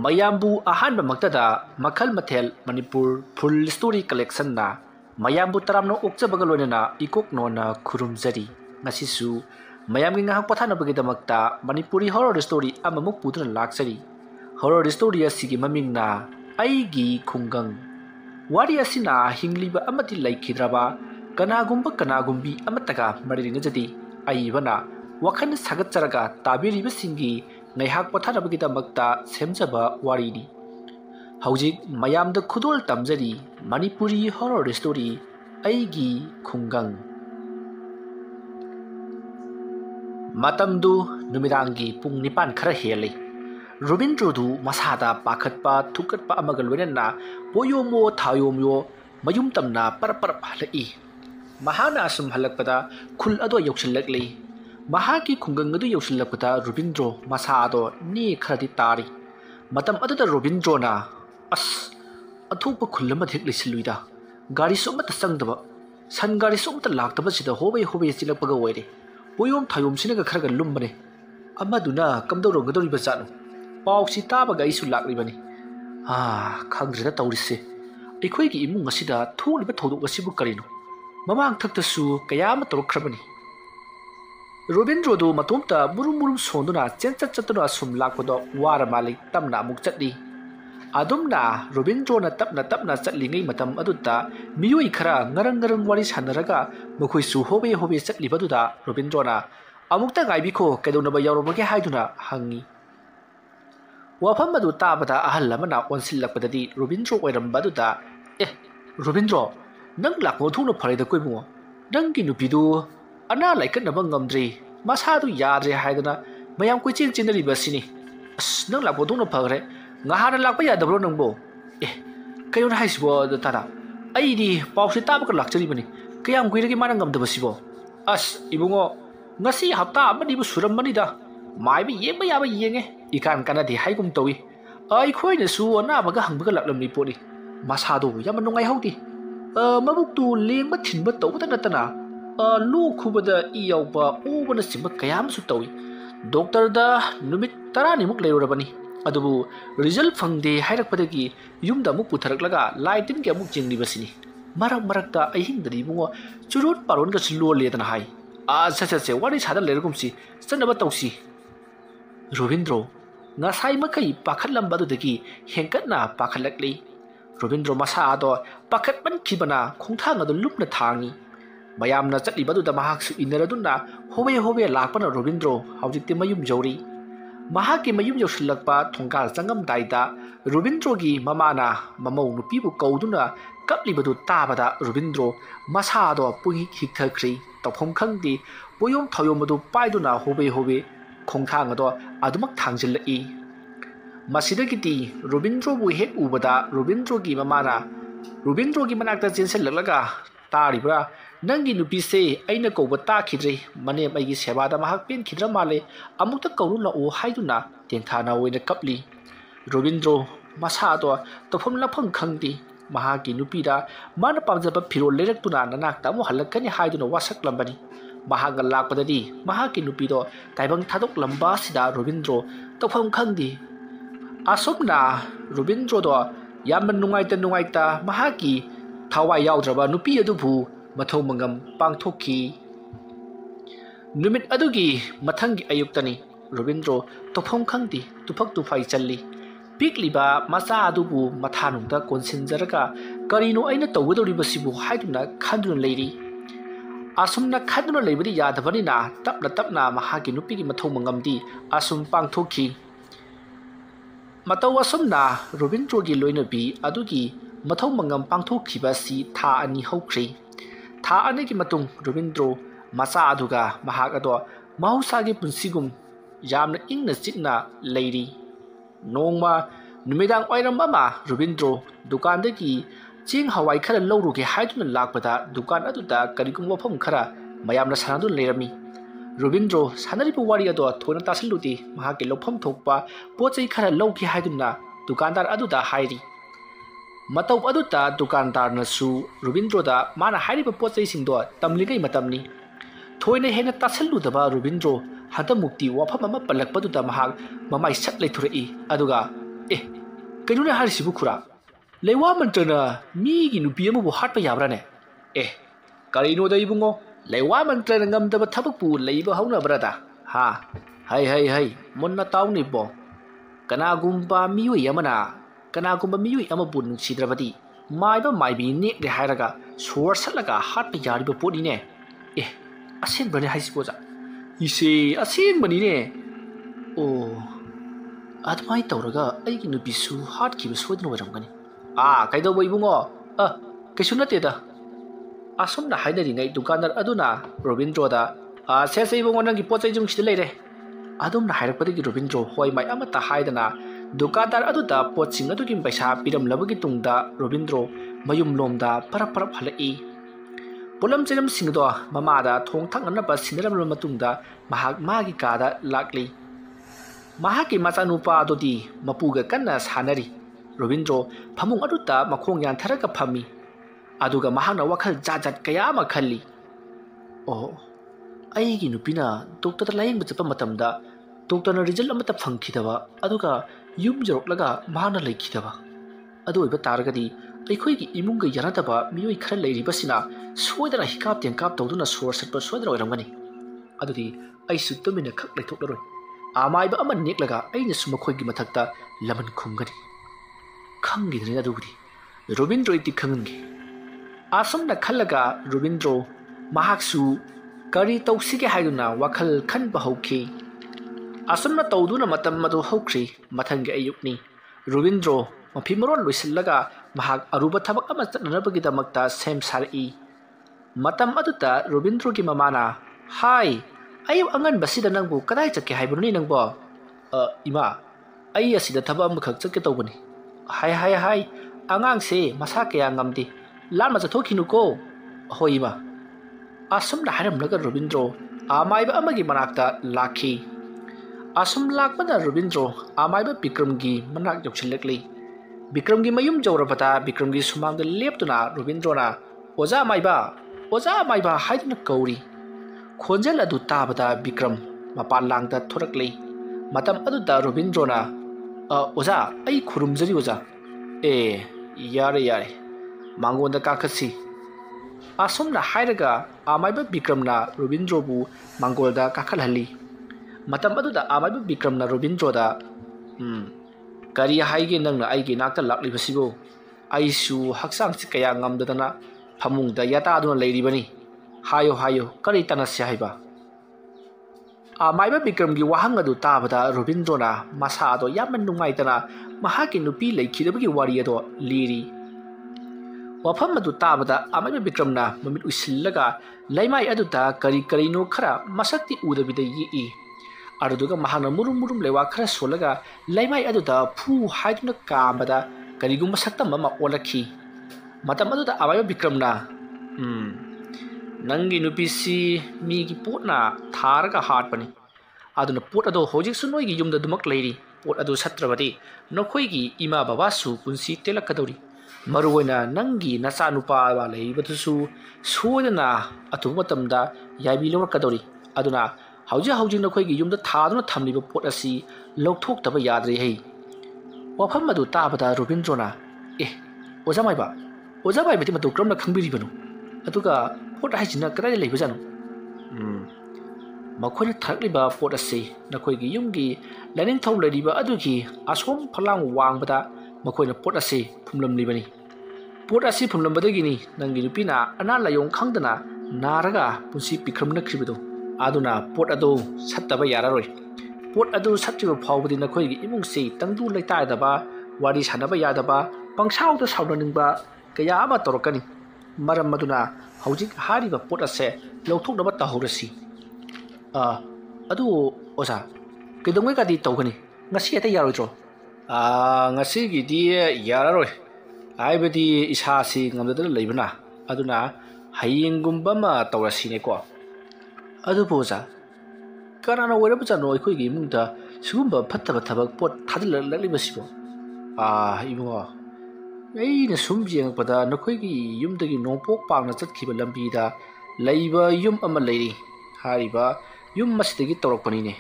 mayambu ahanba maktada makhal mathel Manipur full story collection na mayambu taramno okjabaga loinana ikok nona khurumjari ngasisu mayamgi ngahak pathana bagidamagta Manipuri horror story amamuk puduna laksari horror story asigi mamingna aigi khungang wari asina hingliba amati laikhidraba kanagumbi amataga maririnajadi aibana wakhan sagatcharaga tabiriba singi ngaihak pathanabagidamagta semjaba warini hojik mayamda khudol tamjari Manipuri horror story aigi khungang matamdu numirangi pung nipan khara heli Robindrodu masada pakhatpa thukatpa amaga loinana poyomo thayomyo mayum tamna parpar halai mahana sum halakpada khul ado yokshallakli mahaki khungang adu yokshallakpada Robindro masado ni kharadi tari matam aduda Robindro na as athupa khulama thik lisilluida gari somata sangdaba san gari somata laktaba sida hobe silakpaga oire poyom thayom sinaga kharaga lumbane amaduna kamdoro gadori bazanu pausi tabaga isu lakribani khangdrida tawrise ekhoi gi imung asida thuliba thodok asibu karino mamang thaktasu kayama torokhrabani Robindro do matomta murum sonduna chenchatuna sum lakpado wara malik tamna amuk chatli adumna Robindro na tapna chatlingai matam aduta miyoi khara ngarang wari sanaraga makhoi su hobe chatli baduda Robindro na amukta gaibiko kedonaba yawrobage haiduna hangi wafam madu tabada ahal lamana onsilakpadadi Robindro oirambaduda Robindro nang lakmo thuna pharida koimu nang gi nupidu ana laikanaba ngamdri masadu yadre haidana mayam koi chinari basini nang lakmo thuna phagre ngahana lakpa yadabro nangbo kayon haisbo tada aidi pawsi tabaka lakchari bani kayam kuiragi mana ngamdabasibo ibungo ngasi hapta amani bu suram manida mai bi yeba yaba yenge ikan kanadi haigum tawi ai khoina su ana baga hangbaga laklamni poni masado yam nungai hauti mabuktu lengba thinba tawta natana lu khubada iyawba ubana simba kayam su tawi doctor da numit tarani muk leurabani adubu result fangde hairakpadagi yumda muk putharaklaga laitin ke muk jinglibasini marakta ahingdari bungo churut paron ga slo ledana hai se wari sada lergumsi sanaba tawsi Robindro ngasai makai pakhatlambadudagi hengkatna pakhalakli Robindro masa ado pakhatban khibana khongthang adu lupna thangi mayamna chatlibadudha mahaksu inaraduna hobe lakpana Robindro haujikte mayum jori mahaki mayum yoshilakpa thongkal changam daida Robindro gi mamana mamau nupibu kauduna kaplibadu tabada Robindro masa ado pungi hikthakri tawphom khangdi poyom thayomadu paiduna hobe khongthang ado adumak thangjillai masidagiti Robindro bu hek ubada Robindro gi mamana Robindro gi manakta chenselalaga taribra nangi nupi se aina koba ta khidre mane aigi sebada mahak pen khidra male amukta kauru la o haiduna tenthana oina kapli Robindro masa to tofom laphang khangdi mahaki nupi da mana pamjaba phiro lerektuna nanakta mo halakani haiduna wasak lambani mahaga lakpadadi mahaki nupi do taibang thadok lamba sida Robindro tofom khangdi asopna Robindro do yamman nungaita mahaki thawai yaudraba nupi adubu mathau mangam pangthokki numit adugi mathangi ayuktani Robindro tofom khangdi tufak tufai challi pikliba masa adubu mathanungda konsinjaraga karino aina tawgadoribasibu haiduna khanduna leiri asumna khanduna leibadi yadabanina tapna mahagi nupigi mathau mangamdi asum pangthokki matau asumna Robindro gi loinabi adugi mathau mangam pangthokkibasi tha ani hokri tha anigi matung Robindro masa aduga mahak ado mausagi punsigum yamna ingna chitna leiri nongma numidang oiram ama Robindro dukandagi ching hawai khara lawruge haiduna lakpada dukan aduda karigum wafam khara mayamna sanadu lerami Robindro sanaribu wari ado thona tasaludi mahaki lofam thokpa pochai khara lawki haiduna dukandar aduda hairi matau aduta dukandar nasu Robindro da mana hairiba pochai singdo tamligai matamni thoina hena tasaludaba Robindro hada mukti wafam ama palakpaduda mahak mamai sat leithurei aduga ए कꯩनोने हारिसिबु खुरा लेवा मंत्रना मीगी नुपी अमबु हाटपा याब्राने ए करिनो the Ibungo लेवा मंत्रना ngamdaba thabakpu leiba haunabrada ha hai munna tawnibbo kanagumba miyoi amana kanagumba miyoi amabu nungsidrabadi maiba maibi nekle hairaga sor satlaga hatpa yariba podine e asen bane haisiboja ise asen banine o admai tawraga aigi nupisu hat kiba sodna waramgani kaido ibungo kaisu nateda asumna haidari ngai dukanar aduna Robindroda se ibungo nangi pochai jung sida leire adumna hairakpadagi Robindro hoi mai amata haidana dukadar aduda poching adugi paisa piram labagi tungda Robindro mayum lomda parap halai pulam chiram singdo mamada thong thang anaba sinaram matungda mahak magi kada lakli mahaki machanupa adodi mapuga kanna sanari Robindro phamung aduta makhong yan tharaga phami aduga mahakna wakhal jajat kaya ma khalli aigi nupina doctor laying bachapa matamda doctor na result amata phangkhidaba aduga yum joroklaga mahana leikhidaba adu iba taragadi aikhoi gi imunga yanataba miyoi khara leiribasina soidara hikap tenkap tawduna source satpa soidara oiramgani adudi ai sutumina khak leithoklaroi amaiba ama neklaga aina sumakhoi gi mathakta laman khumgani khangidrina adugudi Robindro iti khangi asumna khallaga Robindro mahaksu kari tawsige haiduna wakhal khanba hauki asumna tawduna matam madu haukri mathangi ayukni Robindro maphimron loisillaga mahak aruba thabak ama chatnanabagi damakta sem sari matam aduta Robindro gi mamana hai ayu angan basida nangbu kadai chakke haibuni nangbo ima ai asida thaba amkhak chakke tawbani hai angang se masa kaya ngamdi lama chathokinu ko hoi ma asumna haramlaga Robindro amaiba amagi manakta lakhi asum lakpada Robindro amaiba Bikramgi manak yokchilekli Bikramgi mayum jawrabata Bikramgi sumangda leptuna Robindro na oja maiba haiduna kauri khonjal adu tabada Bikram mapan langda thorakli matam aduda Robindro na oja ai khurumjari oja yare mangonda kakasi asumna hairaga amaiba Bikramna Robindro bu mangolda kakhalhali matam aduda amaiba Bikramna Robindro da kari haige nangna aige nakta laklibasibo aisu haksang si kaya ngamdadana phamungda yata aduna leiribani hayo kari tanasya haiba amaiba Bikramgi wahang adu tabada Robindro na masa ado yaman nungaitana mahaki nupi leikhidabagi wari ado liri wafam adu tabada amaiba Bikramna mamit usillaga laimai aduta kari no khara masakti udabida yi aruduga mahana murum lewa khara solaga laimai aduta phu haiduna kambada karigumba saktam mama olakhi matam aduta amaiba Bikramna nangi nupisi migi potna tharaga hatpani aduna pot ado hojik su noi gi yumda dumak leiri pot adu satrabadi nokhoi gi ima baba su punsi telakadori maruina nangi nacha nupa ba leibatusu sodana atumatamda yabi lawrakadori aduna hauji nokhoi gi yumda thaduna thamliba pot asi lokthok taba yadre hei wafam adu tabada Robindro na ojamai bati matu kramna khangbiribanu aduga pot haijina kadai leibajanu makhoi thakliba pot ase nakhoi gi yumgi laning thau leriba adugi asom phalang wangbada makhoi na pot ase phumlam libani pot ase phumlambadagini nangi rupina ana layong khangdana naraga punsi pikramna khribido aduna pot ado sattaba yararoi pot ado sattiba phawbadi nakhoi gi imung se tangdu leitai daba wari sanaba yadaba pangsau da saunaningba kaya ama torokani maram maduna hojik hariba pot ase lawthoknaba tahorasi adu oza kedongwe kadi tawgani ngasi ata yaroitro ngasi gidi yararoi aibadi isasi ngamdadana leibana aduna hayengumba ma tawrasine ko adu boza karana werabachano ekhoi gi mungda sugumba phattaba thabak pot thadillalibasibo ibungo aina sumjengpada nokhoi gi yumdagi nongpok pangna chatkhiba lambida leiba yum ama leiri hariba yum masdagi tawrakpani ne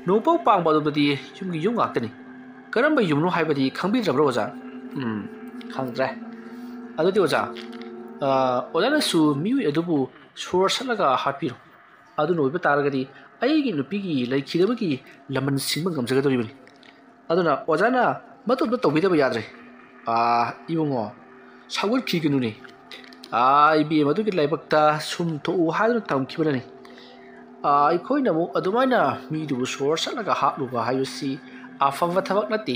nongpok pangbadobadi yumgi yum ngaktani ꯀꯔꯝꯕ ꯌꯨꯝꯅꯣ ꯍꯥꯏꯕꯗꯤ ꯈꯪꯕꯤꯗ꯭ꯔꯕ꯭ꯔꯣ ꯑꯣꯖꯥ? ꯈꯪꯗ꯭ꯔꯦ꯫ ꯑꯗꯨꯗꯤ ꯑꯣꯖꯥ, ꯑꯣꯖꯥꯅꯁꯨ ꯃꯤꯑꯣꯏ ꯑꯗꯨꯕꯨ ꯁꯣꯔ ꯁꯠꯂꯒ ꯍꯥꯠꯄꯤꯔꯣ꯫ ꯑꯗꯨꯅ ꯑꯣꯏꯕ ꯇꯥꯔꯒꯗꯤ ꯑꯩꯒꯤ ꯅꯨꯄꯤꯒꯤ ꯂꯩꯈꯤꯗꯕꯒꯤ ꯂꯃꯟ ꯁꯤꯡꯕ ꯉꯝꯖꯒꯗꯧꯔꯤꯕꯅꯤ꯫ ꯑꯗꯨꯅ ꯑꯣꯖꯥꯅ ꯃꯇꯨꯡꯗ ꯇꯧꯕꯤꯗꯕ ꯌꯥꯗ꯭ꯔꯦ꯫ ꯏꯕꯨꯡꯉꯣ, ꯁꯥꯎꯒꯠꯈꯤꯒꯅꯨꯅꯦ꯫ ꯏꯕꯦꯝ ꯑꯗꯨꯒꯤ ꯂꯥꯏꯕꯛꯇ ꯁꯨꯝ ꯊꯣꯛꯎ ꯍꯥꯏꯗꯨꯅ ꯇꯝꯈꯤꯕꯅꯅꯤ꯫ ꯑꯩꯈꯣꯏꯅ ꯑꯃꯨꯛ ꯑꯗꯨꯃꯥꯏꯅ ꯃꯤꯗꯨꯕꯨ ꯁꯣꯔ ꯁꯠꯂꯒ ꯍꯥꯠꯂꯨꯕ ꯍꯥꯏꯕꯁꯤ ꯑꯐꯕ ꯊꯕꯛ ꯅꯠꯇꯦ꯫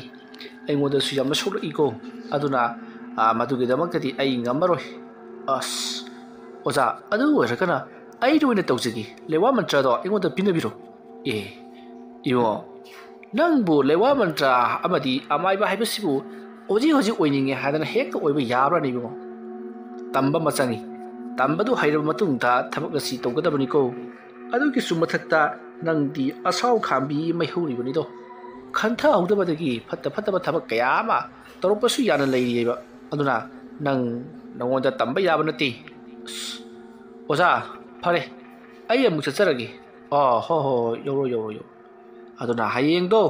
ꯑꯩꯉꯣꯟꯗꯁꯨ ꯌꯥꯝꯅ ꯁꯣꯛꯂꯛꯏꯀꯣ꯫ ꯑꯗꯨꯅ ꯃꯗꯨꯒꯤꯗꯃꯛꯇꯗꯤ ꯑꯩ ꯉꯝꯃꯔꯣꯏ꯫ ꯑꯣꯖꯥ, ꯑꯗꯨ ꯑꯣꯏꯔꯒꯅ ꯑꯩꯅ ꯑꯣꯏꯅ ꯇꯧꯖꯒꯦ꯫ ꯂꯩꯋꯥ ꯃꯟꯇ꯭ꯔꯗꯣ ꯑꯩꯉꯣꯟꯗ ꯄꯤꯅꯕꯤꯔꯣ꯫ ꯏꯕꯨꯡꯉꯣ, ꯅꯪꯕꯨ ꯂꯩꯋꯥ ꯃꯟꯇ꯭ꯔ ꯑꯃꯗꯤ ꯑꯃꯥꯏꯕ ꯍꯥꯏꯕꯁꯤꯕꯨ ꯍꯧꯖꯤꯛ ꯑꯣꯏꯅꯤꯡꯉꯦ ꯍꯥꯏꯗꯅ ꯍꯦꯛꯇ ꯑꯣꯏꯕ ꯌꯥꯕ꯭ꯔꯥꯅꯦ ꯏꯕꯨꯡꯉꯣ? ꯇꯝꯕ ꯑꯃ ꯆꯪꯏ꯫ ꯇꯝꯕꯗꯨ ꯍꯩꯔꯕ ꯃꯇꯨꯡꯗ ꯊꯕꯛ ꯑꯁꯤ ꯇꯧꯒꯗꯕꯅꯤꯀꯣ꯫ ꯑꯗꯨꯒꯤꯁꯨ ꯃꯊꯛꯇ ꯅꯪꯗꯤ ꯑꯁꯥꯎ ꯈꯥꯝꯕꯤ ꯃꯩꯍꯧꯔꯤꯕꯅꯤꯗꯣ꯫ ꯈꯟꯊꯍꯧꯗꯕꯗꯒꯤ ꯐꯠꯇꯕ ꯊꯕꯛ ꯀꯌꯥ ꯑꯃ ꯇꯧꯔꯛꯄꯁꯨ ꯌꯥꯅ ꯂꯩꯔꯤꯌꯦꯕ꯫ ꯑꯗꯨꯅ ꯅꯪꯉꯣꯟꯗ ꯇꯝꯕ ꯌꯥꯕ ꯅꯠꯇꯦ꯫ ꯑꯣꯖꯥ, ꯐꯔꯦ, ꯑꯩ ꯑꯃꯨꯛ ꯆꯠꯆꯔꯒꯦ꯫ ꯍꯣꯏ, ꯌꯧꯔꯣ꯫ ꯑꯗꯨꯅ ꯍꯌꯦꯡꯗꯣ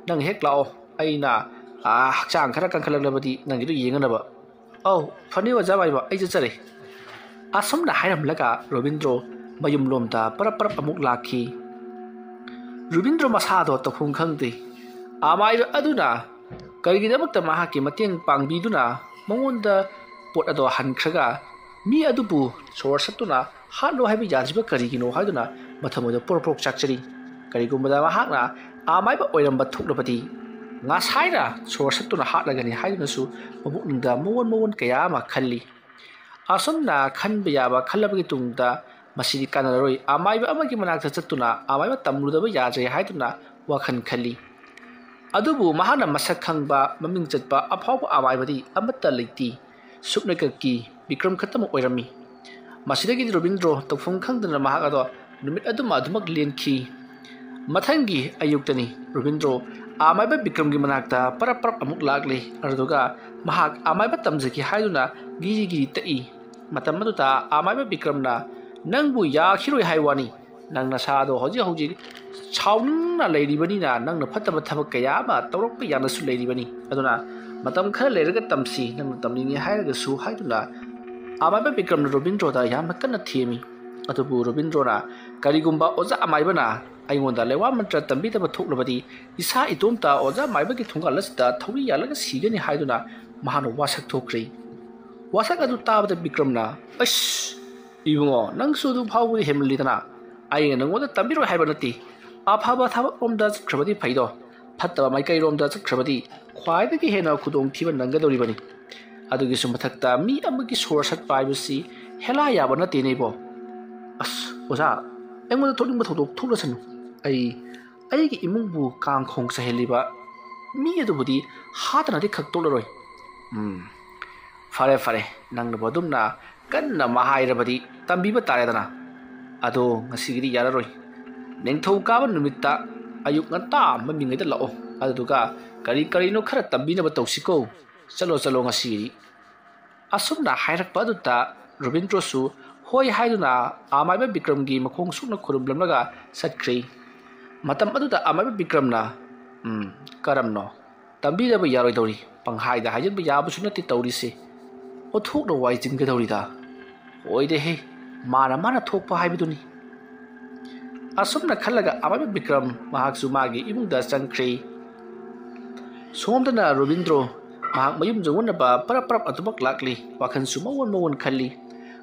ꯅꯪ ꯍꯦꯛ ꯂꯥꯛꯑꯣ꯫ ꯑꯩꯅ ꯍꯛꯆꯥꯡ ꯈꯔ ꯀꯟꯈꯠꯂꯛꯂꯕꯗꯤ ꯅꯪꯒꯤꯗꯨ ꯌꯦꯡꯉꯅꯕ꯫ ꯐꯅꯤ ꯑꯣꯖꯥ ꯃꯥꯏꯕ, ꯑꯩ ꯆꯠꯆꯔꯦ꯫ ꯑꯁꯨꯝꯅ ꯍꯥꯏꯔꯝꯂꯒ ꯔꯣꯕꯤꯟꯗ꯭ꯔꯣ ꯃꯌꯨꯝꯂꯣꯝꯗ ꯄꯔꯞ ꯑꯃꯨꯛ ꯂꯥꯛꯈꯤ꯫ ꯔꯣꯕꯤꯟꯗ꯭ꯔꯣ ꯃꯁꯥꯗꯣ ꯇꯧꯐꯝ ꯈꯪꯗꯦ꯫ ꯑꯃꯥꯏꯕ ꯑꯗꯨꯅ ꯀꯔꯤꯒꯤꯗꯃꯛꯇ ꯃꯍꯥꯛꯀꯤ ꯃꯇꯦꯡ ꯄꯥꯡꯕꯤꯗꯨꯅ ꯃꯉꯣꯟꯗ ꯄꯣꯠ ꯑꯗꯣ ꯍꯟꯈ꯭ꯔꯒ ꯃꯤ ꯑꯗꯨꯕꯨ ꯁꯣꯔ ꯁꯠꯇꯨꯅ ꯍꯥꯠꯂꯣ ꯍꯥꯏꯕ ꯌꯥꯗ꯭ꯔꯤꯕ ꯀꯔꯤꯒꯤꯅꯣ ꯍꯥꯏꯗꯨꯅ ꯃꯊꯃꯣꯏꯗ ꯄꯣꯔꯣꯛ ꯆꯥꯛꯆꯔꯤ꯫ ꯀꯔꯤꯒꯨꯝꯕꯗ ꯃꯍꯥꯛꯅ ꯑꯃꯥꯏꯕ ꯑꯣꯏꯔꯝꯕ ꯊꯣꯛꯂꯕꯗꯤ ꯉꯁꯥꯏꯅ ꯁꯣꯔ ꯁꯠꯇꯨꯅ ꯍꯥꯠꯂꯒꯅꯤ ꯍꯥꯏꯗꯨꯅꯁꯨ ꯃꯕꯨꯛꯅꯤꯡꯗ ꯃꯑꯣꯟ ꯀꯌꯥ ꯑꯃ ꯈꯜꯂꯤ꯫ ꯑꯁꯨꯝꯅ ꯈꯟꯕ ꯌꯥꯕ ꯈꯜꯂꯕꯒꯤ ꯇꯨꯡꯗ ꯃꯁꯤꯗꯤ ꯀꯥꯟꯅꯔꯣꯏ, ꯑꯃꯥꯏꯕ ꯑꯃꯒꯤ ꯃꯅꯥꯛꯇ ꯆꯠꯇꯨꯅ ꯑꯃꯥꯏꯕ ꯇꯝꯂꯨꯗꯕ ꯌꯥꯗ꯭ꯔꯦ ꯍꯥꯏꯗꯨꯅ ꯋꯥꯈꯜ ꯈꯜꯂꯤ꯫ ꯑꯗꯨꯕꯨ ꯃꯍꯥꯛꯅ ꯃꯁꯛ ꯈꯪꯕ ꯃꯃꯤꯡ ꯆꯠꯄ ꯑꯐꯥꯎꯕ ꯑꯃꯥꯏꯕꯗꯤ ꯑꯃꯠꯇ ꯂꯩꯇꯦ꯫ ꯁꯨꯞꯅꯒꯤ ꯕꯤꯀ꯭ꯔꯝ ꯈꯛꯇꯃꯛ ꯑꯣꯏꯔꯝꯃꯤ꯫ ꯃꯁꯤꯗꯒꯤꯗꯤ ꯔꯣꯕꯤꯟꯗ꯭ꯔꯣ ꯇꯧꯐꯝ ꯈꯪꯗꯅ ꯃꯍꯥꯛ ꯑꯗꯣ ꯅꯨꯃꯤꯠ ꯑꯗꯨꯃꯛ ꯂꯦꯟꯈꯤ꯫ ꯃꯊꯪꯒꯤ ꯑꯌꯨꯛꯇꯅꯤ ꯔꯣꯕꯤꯟꯗ꯭ꯔꯣ ꯑꯃꯥꯏꯕ ꯕꯤꯀ꯭ꯔꯝꯒꯤ ꯃꯅꯥꯛꯇ ꯄꯔꯞ ꯑꯃꯨꯛ ꯂꯥꯛꯂꯤ꯫ ꯑꯗꯨꯒ ꯃꯍꯥꯛ ꯑꯃꯥꯏꯕ ꯇꯝꯖꯒꯦ ꯍꯥꯏꯗꯨꯅ ꯒꯤꯔꯤ ꯇꯛꯏ꯫ ꯃꯇꯝ ꯑꯗꯨꯗ ꯑꯃꯥꯏꯕ ꯕꯤꯀ꯭ꯔꯝꯅ "ꯅꯪꯕꯨ ꯌꯥꯈꯤꯔꯣꯏ ꯍꯥꯏ ꯋꯥꯅꯤ꯫ ꯅꯪ ꯅꯁꯥꯗꯣ ꯍꯧꯖꯤꯛ ꯁꯥꯎꯅꯤꯡꯅ ꯂꯩꯔꯤꯕꯅꯤꯅ ꯅꯪꯅ ꯐꯠꯇꯕ ꯊꯕꯛ ꯀꯌꯥ ꯑꯃ ꯇꯧꯔꯛꯄ ꯌꯥꯅꯁꯨ ꯂꯩꯔꯤꯕꯅꯤ꯫ ꯑꯗꯨꯅ ꯃꯇꯝꯈꯔ ꯂꯩꯔꯒ ꯇꯝꯁꯤ, ꯅꯪꯅ ꯇꯝꯅꯤꯡꯉꯦ ꯍꯥꯏꯔꯒꯁꯨ" ꯍꯥꯏꯗꯨꯅ ꯑꯃꯥꯏꯕ ꯕꯤꯀ꯭ꯔꯝꯅ ꯔꯣꯕꯤꯟꯗ꯭ꯔꯣꯗ ꯌꯥꯝꯅ ꯀꯟꯅ ꯊꯦꯝꯃꯤ꯫ ꯑꯗꯨꯕꯨ ꯔꯣꯕꯤꯟꯗ꯭ꯔꯣꯅ "ꯀꯔꯤꯒꯨꯝꯕ ꯑꯣꯖꯥ ꯑꯃꯥꯏꯕꯅ ꯑꯩꯉꯣꯟꯗ ꯂꯩꯋꯥ ꯃꯟꯇ꯭ꯔ ꯇꯝꯕꯤꯗꯕ ꯊꯣꯛꯂꯕꯗꯤ ꯏꯁꯥ ꯏꯇꯣꯝꯇ ꯑꯣꯖꯥ ꯃꯥꯏꯕꯒꯤ ꯊꯣꯡꯒꯥꯜ ꯑꯁꯤꯗ ꯊꯧꯔꯤ ꯌꯥꯜꯂꯒ ꯁꯤꯒꯅꯤ" ꯍꯥꯏꯗꯨꯅ ꯃꯍꯥꯛꯅ ꯋꯥꯁꯛ ꯊꯣꯛꯈ꯭ꯔꯦ꯫ ꯋꯥꯁꯛ ꯑꯗꯨ ꯇꯥꯕꯗ ꯕꯤꯀ꯭ꯔꯝꯅ "ꯏꯕꯨꯡꯉꯣ, ꯅꯪꯁꯨ ꯑꯗꯨ ꯐꯥꯎꯕꯗꯤ ꯍꯦꯟꯃꯜꯂꯤꯗꯅ꯫ ꯑꯩꯅ ꯅꯪꯉꯣꯟꯗ ꯇꯝꯕꯤꯔꯣꯏ ꯍꯥꯏꯕ ꯅꯠꯇꯦ꯫ ꯑꯐꯕ ꯊꯕꯛꯂꯣꯝꯗ ꯆꯠꯈ꯭ꯔꯕꯗꯤ ꯐꯩꯗꯣ, ꯐꯠꯇꯕ ꯃꯥꯏꯀꯩꯔꯣꯝꯗ ꯆꯠꯈ꯭ꯔꯕꯗꯤ ꯈ꯭ꯋꯥꯏꯗꯒꯤ ꯍꯦꯟꯅ ꯈꯨꯗꯣꯡꯊꯤꯕ ꯅꯪꯒꯗꯧꯔꯤꯕꯅꯤ꯫ ꯑꯗꯨꯒꯤꯁꯨ ꯃꯊꯛꯇ ꯃꯤ ꯑꯃꯒꯤ ꯁꯣꯔ ꯁꯠꯄ ꯍꯥꯏꯕꯁꯤ ꯍꯦꯂꯥ ꯌꯥꯕ ꯅꯠꯇꯦꯅꯦ ꯏꯕꯣ꯫ ꯑꯣꯖꯥ, ꯑꯩꯉꯣꯟꯗ ꯊꯣꯛꯅꯤꯡꯕ ꯊꯧꯗꯣꯛ ꯊꯣꯛꯂꯁꯅꯨ꯫ ꯑꯩꯒꯤ ꯏꯃꯨꯡꯕꯨ ꯀꯥꯡꯈꯣꯡ ꯆꯥꯏꯍꯜꯂꯤꯕ ꯃꯤ ꯑꯗꯨꯕꯨꯗꯤ ꯍꯥꯠꯇꯅꯗꯤ ꯈꯛ ꯇꯣꯛꯂꯔꯣꯏ꯫ ꯐꯔꯦ, ꯅꯪꯅꯕꯨ ꯑꯗꯨꯝꯅ ꯀꯟꯅ ꯃꯍꯥꯏꯔꯕꯗꯤ ꯇꯝꯕꯤꯕ ꯇꯥꯔꯦꯗꯅ꯫ ꯑꯗꯣ ꯉꯁꯤꯒꯤꯗꯤ ꯌꯥꯔꯔꯣꯏ꯫ ꯅꯤꯡꯊꯧꯀꯥꯕ ꯅꯨꯃꯤꯠꯇ ꯑꯌꯨꯛ ꯉꯟꯇꯥ ꯃꯝꯂꯤꯉꯩꯗ ꯂꯥꯛꯑꯣ꯫ ꯑꯗꯨꯗꯨꯒ ꯀꯔꯤꯅꯣ ꯈꯔ ꯇꯝꯕꯤꯅꯕ ꯇꯧꯁꯤꯀꯣ꯫ ꯆꯠꯂꯣ ꯉꯁꯤꯒꯤꯗꯤ꯫ ꯑꯁꯨꯝꯅ ꯍꯥꯏꯔꯛꯄ ꯑꯗꯨꯗ ꯔꯣꯕꯤꯟꯗ꯭ꯔꯣꯁꯨ ꯍꯣꯏ ꯍꯥꯏꯗꯨꯅ ꯑꯃꯥꯏꯕ ꯕꯤꯀ꯭ꯔꯝꯒꯤ ꯃꯈꯣꯡ ꯁꯨꯛꯅ ꯈꯨꯔꯨꯝꯂꯝꯂꯒ ꯆꯠꯈ꯭ꯔꯦ꯫ ꯃꯇꯝ ꯑꯗꯨꯗ ꯑꯃꯥꯏꯕ ꯕꯤꯀ꯭ꯔꯝꯅ "ꯀꯔꯝꯅꯣ? ꯇꯝꯕꯤꯗꯕ ꯌꯥꯔꯣꯏꯗꯧꯔꯤ꯫ ꯄꯪꯍꯥꯏꯗ ꯍꯥꯏꯖꯤꯟꯕ ꯌꯥꯕꯁꯨ ꯅꯠꯇꯦ ꯇꯧꯔꯤꯁꯦ꯫ ꯑꯣꯟꯊꯣꯛꯅ ꯋꯥꯏꯆꯤꯟꯒꯗꯧꯔꯤꯗ꯫ ꯍꯣꯏꯗꯦꯍꯦ, ꯃꯥꯅ ꯊꯣꯛꯄ ꯍꯥꯏꯕꯗꯨꯅꯤ." ꯑꯁꯨꯝꯅ ꯈꯜꯂꯒ ꯑꯃꯥꯏꯕ ꯕꯤꯀ꯭ꯔꯝ ꯃꯍꯥꯛꯁꯨ ꯃꯥꯒꯤ ꯏꯃꯨꯡꯗ ꯆꯪꯈ꯭ꯔꯦ꯫ ꯁꯣꯝꯗꯅ ꯔꯣꯕꯤꯟꯗ꯭ꯔꯣ ꯃꯍꯥꯛ ꯃꯌꯨꯝ ꯌꯧꯅꯕ ꯄꯔꯞ ꯑꯗꯨꯃꯛ ꯂꯥꯛꯂꯤ꯫ ꯋꯥꯈꯜꯁꯨ ꯃꯑꯣꯟ ꯈꯜꯂꯤ꯫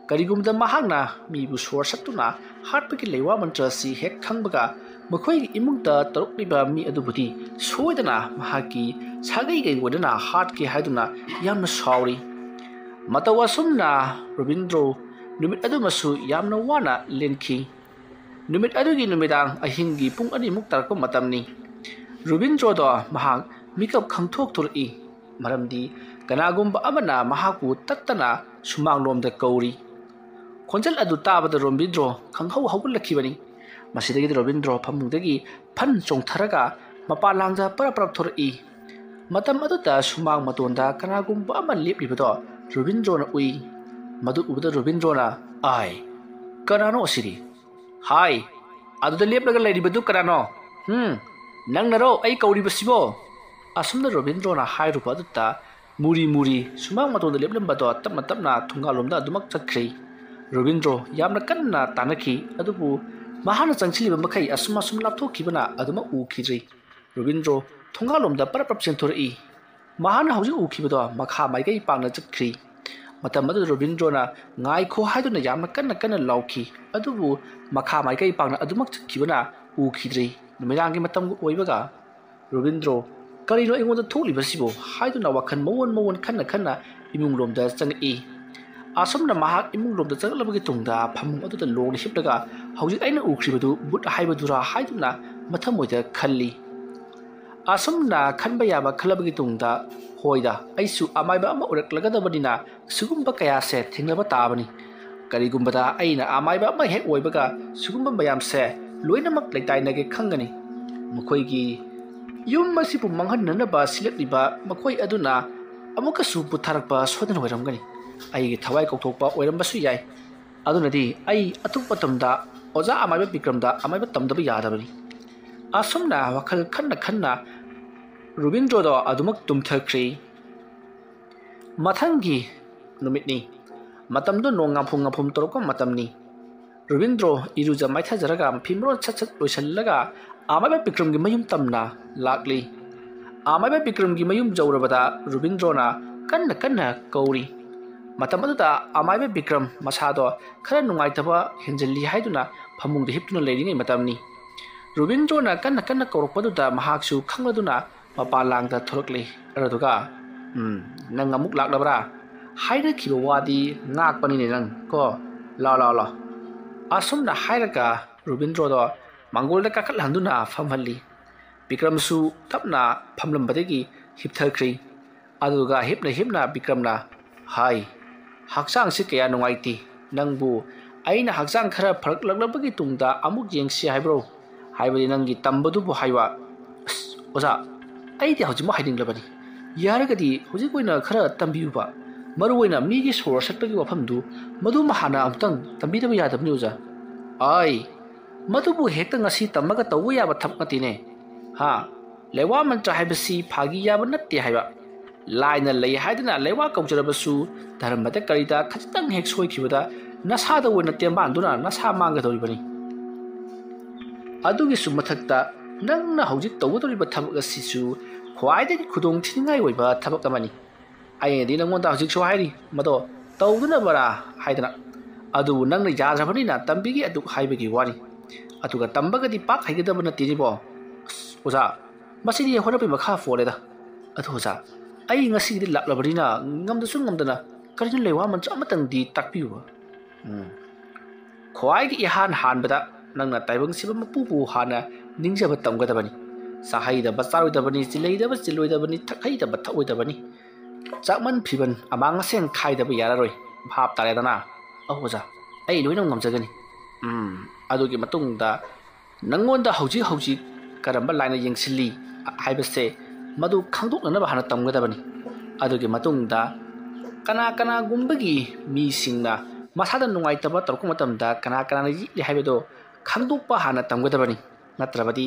ꯀꯔꯤꯒꯨꯝꯕꯗ ꯃꯍꯥꯛꯅ ꯃꯤꯕꯨ ꯁꯣꯔ ꯁꯠꯇꯨꯅ ꯍꯥꯠꯄꯒꯤ ꯂꯩꯋꯥ ꯃꯟꯇ꯭ꯔ ꯑꯁꯤ ꯍꯦꯛ ꯈꯪꯕꯒ ꯃꯈꯣꯏꯒꯤ ꯏꯃꯨꯡꯗ ꯇꯧꯔꯛꯂꯤꯕ ꯃꯤ ꯑꯗꯨꯕꯨꯗꯤ ꯁꯣꯏꯗꯅ ꯃꯍꯥꯛꯀꯤ ꯁꯥꯒꯩ ꯑꯣꯏꯗꯅ ꯍꯥꯠꯀꯦ ꯍꯥꯏꯗꯨꯅ ꯌꯥꯝꯅ ꯁꯥꯎꯔꯤ꯫ ꯃꯇꯧ ꯑꯁꯨꯝꯅ ꯔꯣꯕꯤꯟꯗ꯭ꯔꯣ ꯅꯨꯃꯤꯠ ꯑꯗꯨꯃꯁꯨ ꯌꯥꯝꯅ ꯋꯥꯅ ꯂꯦꯟꯈꯤ꯫ ꯅꯨꯃꯤꯠ ꯑꯗꯨꯒꯤ ꯅꯨꯃꯤꯗꯥꯡ ꯑꯍꯤꯡꯒꯤ ꯄꯨꯡ 2 ꯇꯥꯔꯛꯄ ꯃꯇꯝꯅꯤ꯫ ꯔꯣꯕꯤꯟꯗ꯭ꯔꯣꯗꯣ ꯃꯍꯥꯛ ꯃꯤꯀꯞ ꯈꯪꯊꯣꯛꯂꯛꯏ꯫ ꯃꯔꯝꯗꯤ ꯀꯅꯥꯒꯨꯝꯕ ꯑꯃꯅ ꯃꯍꯥꯛꯄꯨ ꯇꯠꯇꯅ ꯁꯨꯃꯥꯡꯂꯣꯝꯗ ꯀꯧꯔꯤ꯫ ꯈꯣꯟꯖꯦꯜ ꯑꯗꯨ ꯇꯥꯕꯗ ꯔꯣꯕꯤꯟꯗ꯭ꯔꯣ ꯈꯪꯍꯧ ꯍꯧꯒꯠꯂꯛꯈꯤꯕꯅꯤ꯫ ꯃꯁꯤꯗꯒꯤꯗꯤ ꯔꯣꯕꯤꯟꯗ꯭ꯔꯣ ꯐꯃꯨꯡꯗꯒꯤ ꯐꯟ ꯆꯣꯡꯊꯔꯒ ꯃꯄꯥꯟꯂꯥꯡꯗ ꯄꯔꯞ ꯊꯣꯔꯛꯏ꯫ ꯃꯇꯝ ꯑꯗꯨꯗ ꯁꯨꯃꯥꯡ ꯃꯇꯣꯟꯗ ꯀꯅꯥꯒꯨꯝꯕ ꯑꯃ ꯂꯦꯞꯂꯤꯕꯗꯣ ꯔꯣꯕꯤꯟꯗ꯭ꯔꯣꯅ ꯎꯏ꯫ ꯃꯗꯨ ꯎꯕꯗ ꯔꯣꯕꯤꯟꯗ꯭ꯔꯣꯅ "ꯀꯅꯥꯅꯣ ꯑꯁꯤꯗꯤ? ꯑꯗꯨꯗ ꯂꯦꯞꯂꯒ ꯂꯩꯔꯤꯕꯗꯨ ꯀꯅꯥꯅꯣ? ꯅꯪꯅꯔꯣ ꯑꯩ ꯀꯧꯔꯤꯕꯁꯤꯕꯣ?" asumna Robindrona hairupa adutta muri muri sumang matonda leplambado tapna tapna thungalomda adumak chakkhri Robindro yamna kanna tanaki adubu mahana changchiliba makai asuma sum lapthokibana aduma ukhidri Robindro thungalomda parapap senthori mahana hauji ukhibado makha maigai pangna chakkhri matam adu Robindrona ngai kho haiduna yamna kanna kanna lauki adubu makha maigai pangna adumak chakkhibana ukhidri numiranggi matam oibaga Robindro karino ingonda tholibasibo haiduna wakhan mawon khanna khanna imunglomda changi asomna mahak imunglomda changlabagi tungda phamung aduda longni hiplaga hauji aina ukhibadu but haibadura haiduna mathamoida khalli asomna khanba yaba khalabagi tungda hoida aisu amaiba ama uraklagadabadina sugumba kaya se thinglaba tabani karigumbada aina amaiba ama hek oibaga sugumba mayam se loinamak leitainage khangani mukhoigi yum masibu manghanna silatliba makoi aduna amukasu putharakpa sodan hoiramgani aigi thawai kokthokpa oirambasu yai adunadi ai atupa tamda oja amaiba bikramda amaiba tamdaba yadabani asomna wakhal khanna Robindro do adumak tumthakri mathangi numitni matamdo nongapum toroko matamni Robindro iruja maitha jaraga phimro chat loisallaga amaiba bikramgi mayum tamna lakli amaiba bikramgi mayum jawrabada Robindrona kanna kauri matamaduda amaiba bikram masado khara nungaitaba henjelli haiduna phamungda hiptuna leiringai matamni Robindrona kanna kaurakpaduda mahaksu khangladuna mapalangda thorokli araduga nang amuk laklabra haira khiba wadi ngakpani nang ko la asumna hairaga Robindro do mangolda kakatlanduna famhalli Bikramsu tapna phamlambadagi hipthakri aduga hipna Bikramna hai haksang si kaya nungaiti nangbu aina haksang khara pharaklaklabagi tungda amuk yengsi haibro haibadi nangi tambadubu haiwa oza aidi hojima haidinglabani yaragadi hojikoina khara tambiuba maruwaina migi sor satpagi wafamdu madu mahana amtang tambidaba yadabni oza ai madubu hekta ngasi tamaga tawu yaba thapngatine ha lewa mantra haibasi phagi yaba natte haiba laina lei haidina lewa kaujarabasu dharamada karida khachitang hek soikhibada nasada wona tembanduna nasa manga doribani adugi sumathakta nangna hojik tawdoriba thabak asisu khwaidagi khudong thingai oiba thabak amani ayedi nangonda hojik so hairi mado tawduna bara haidana adu nangna yadrabani na tambigi adu haibagi wani atuga tambagadi pak haigedaba natiribo oza masidi horapi makha foleda adu oza ai ngasidi laklabarina ngamdasu ngamdana karin lewa mancha amatang di takpiwa khwaigi ihan hanbada nangna taibang siba mapupu hana ningjaba tamgadabani sahaida bacharoidabani chileidaba chiloidabani thakhaidaba thaoidabani chakman phiban amang seng khaidaba yararoi bhap taredana ahoja ai loina ngamjagani adugi matungda nangonda hauji karamba laina yengsilli haibase madu khangdoknaba hana tamgadabani adugi matungda kana gumbagi mi singna masada nungaitaba torko matamda kana li haibedo khangdokpa hana tamgadabani natrabadi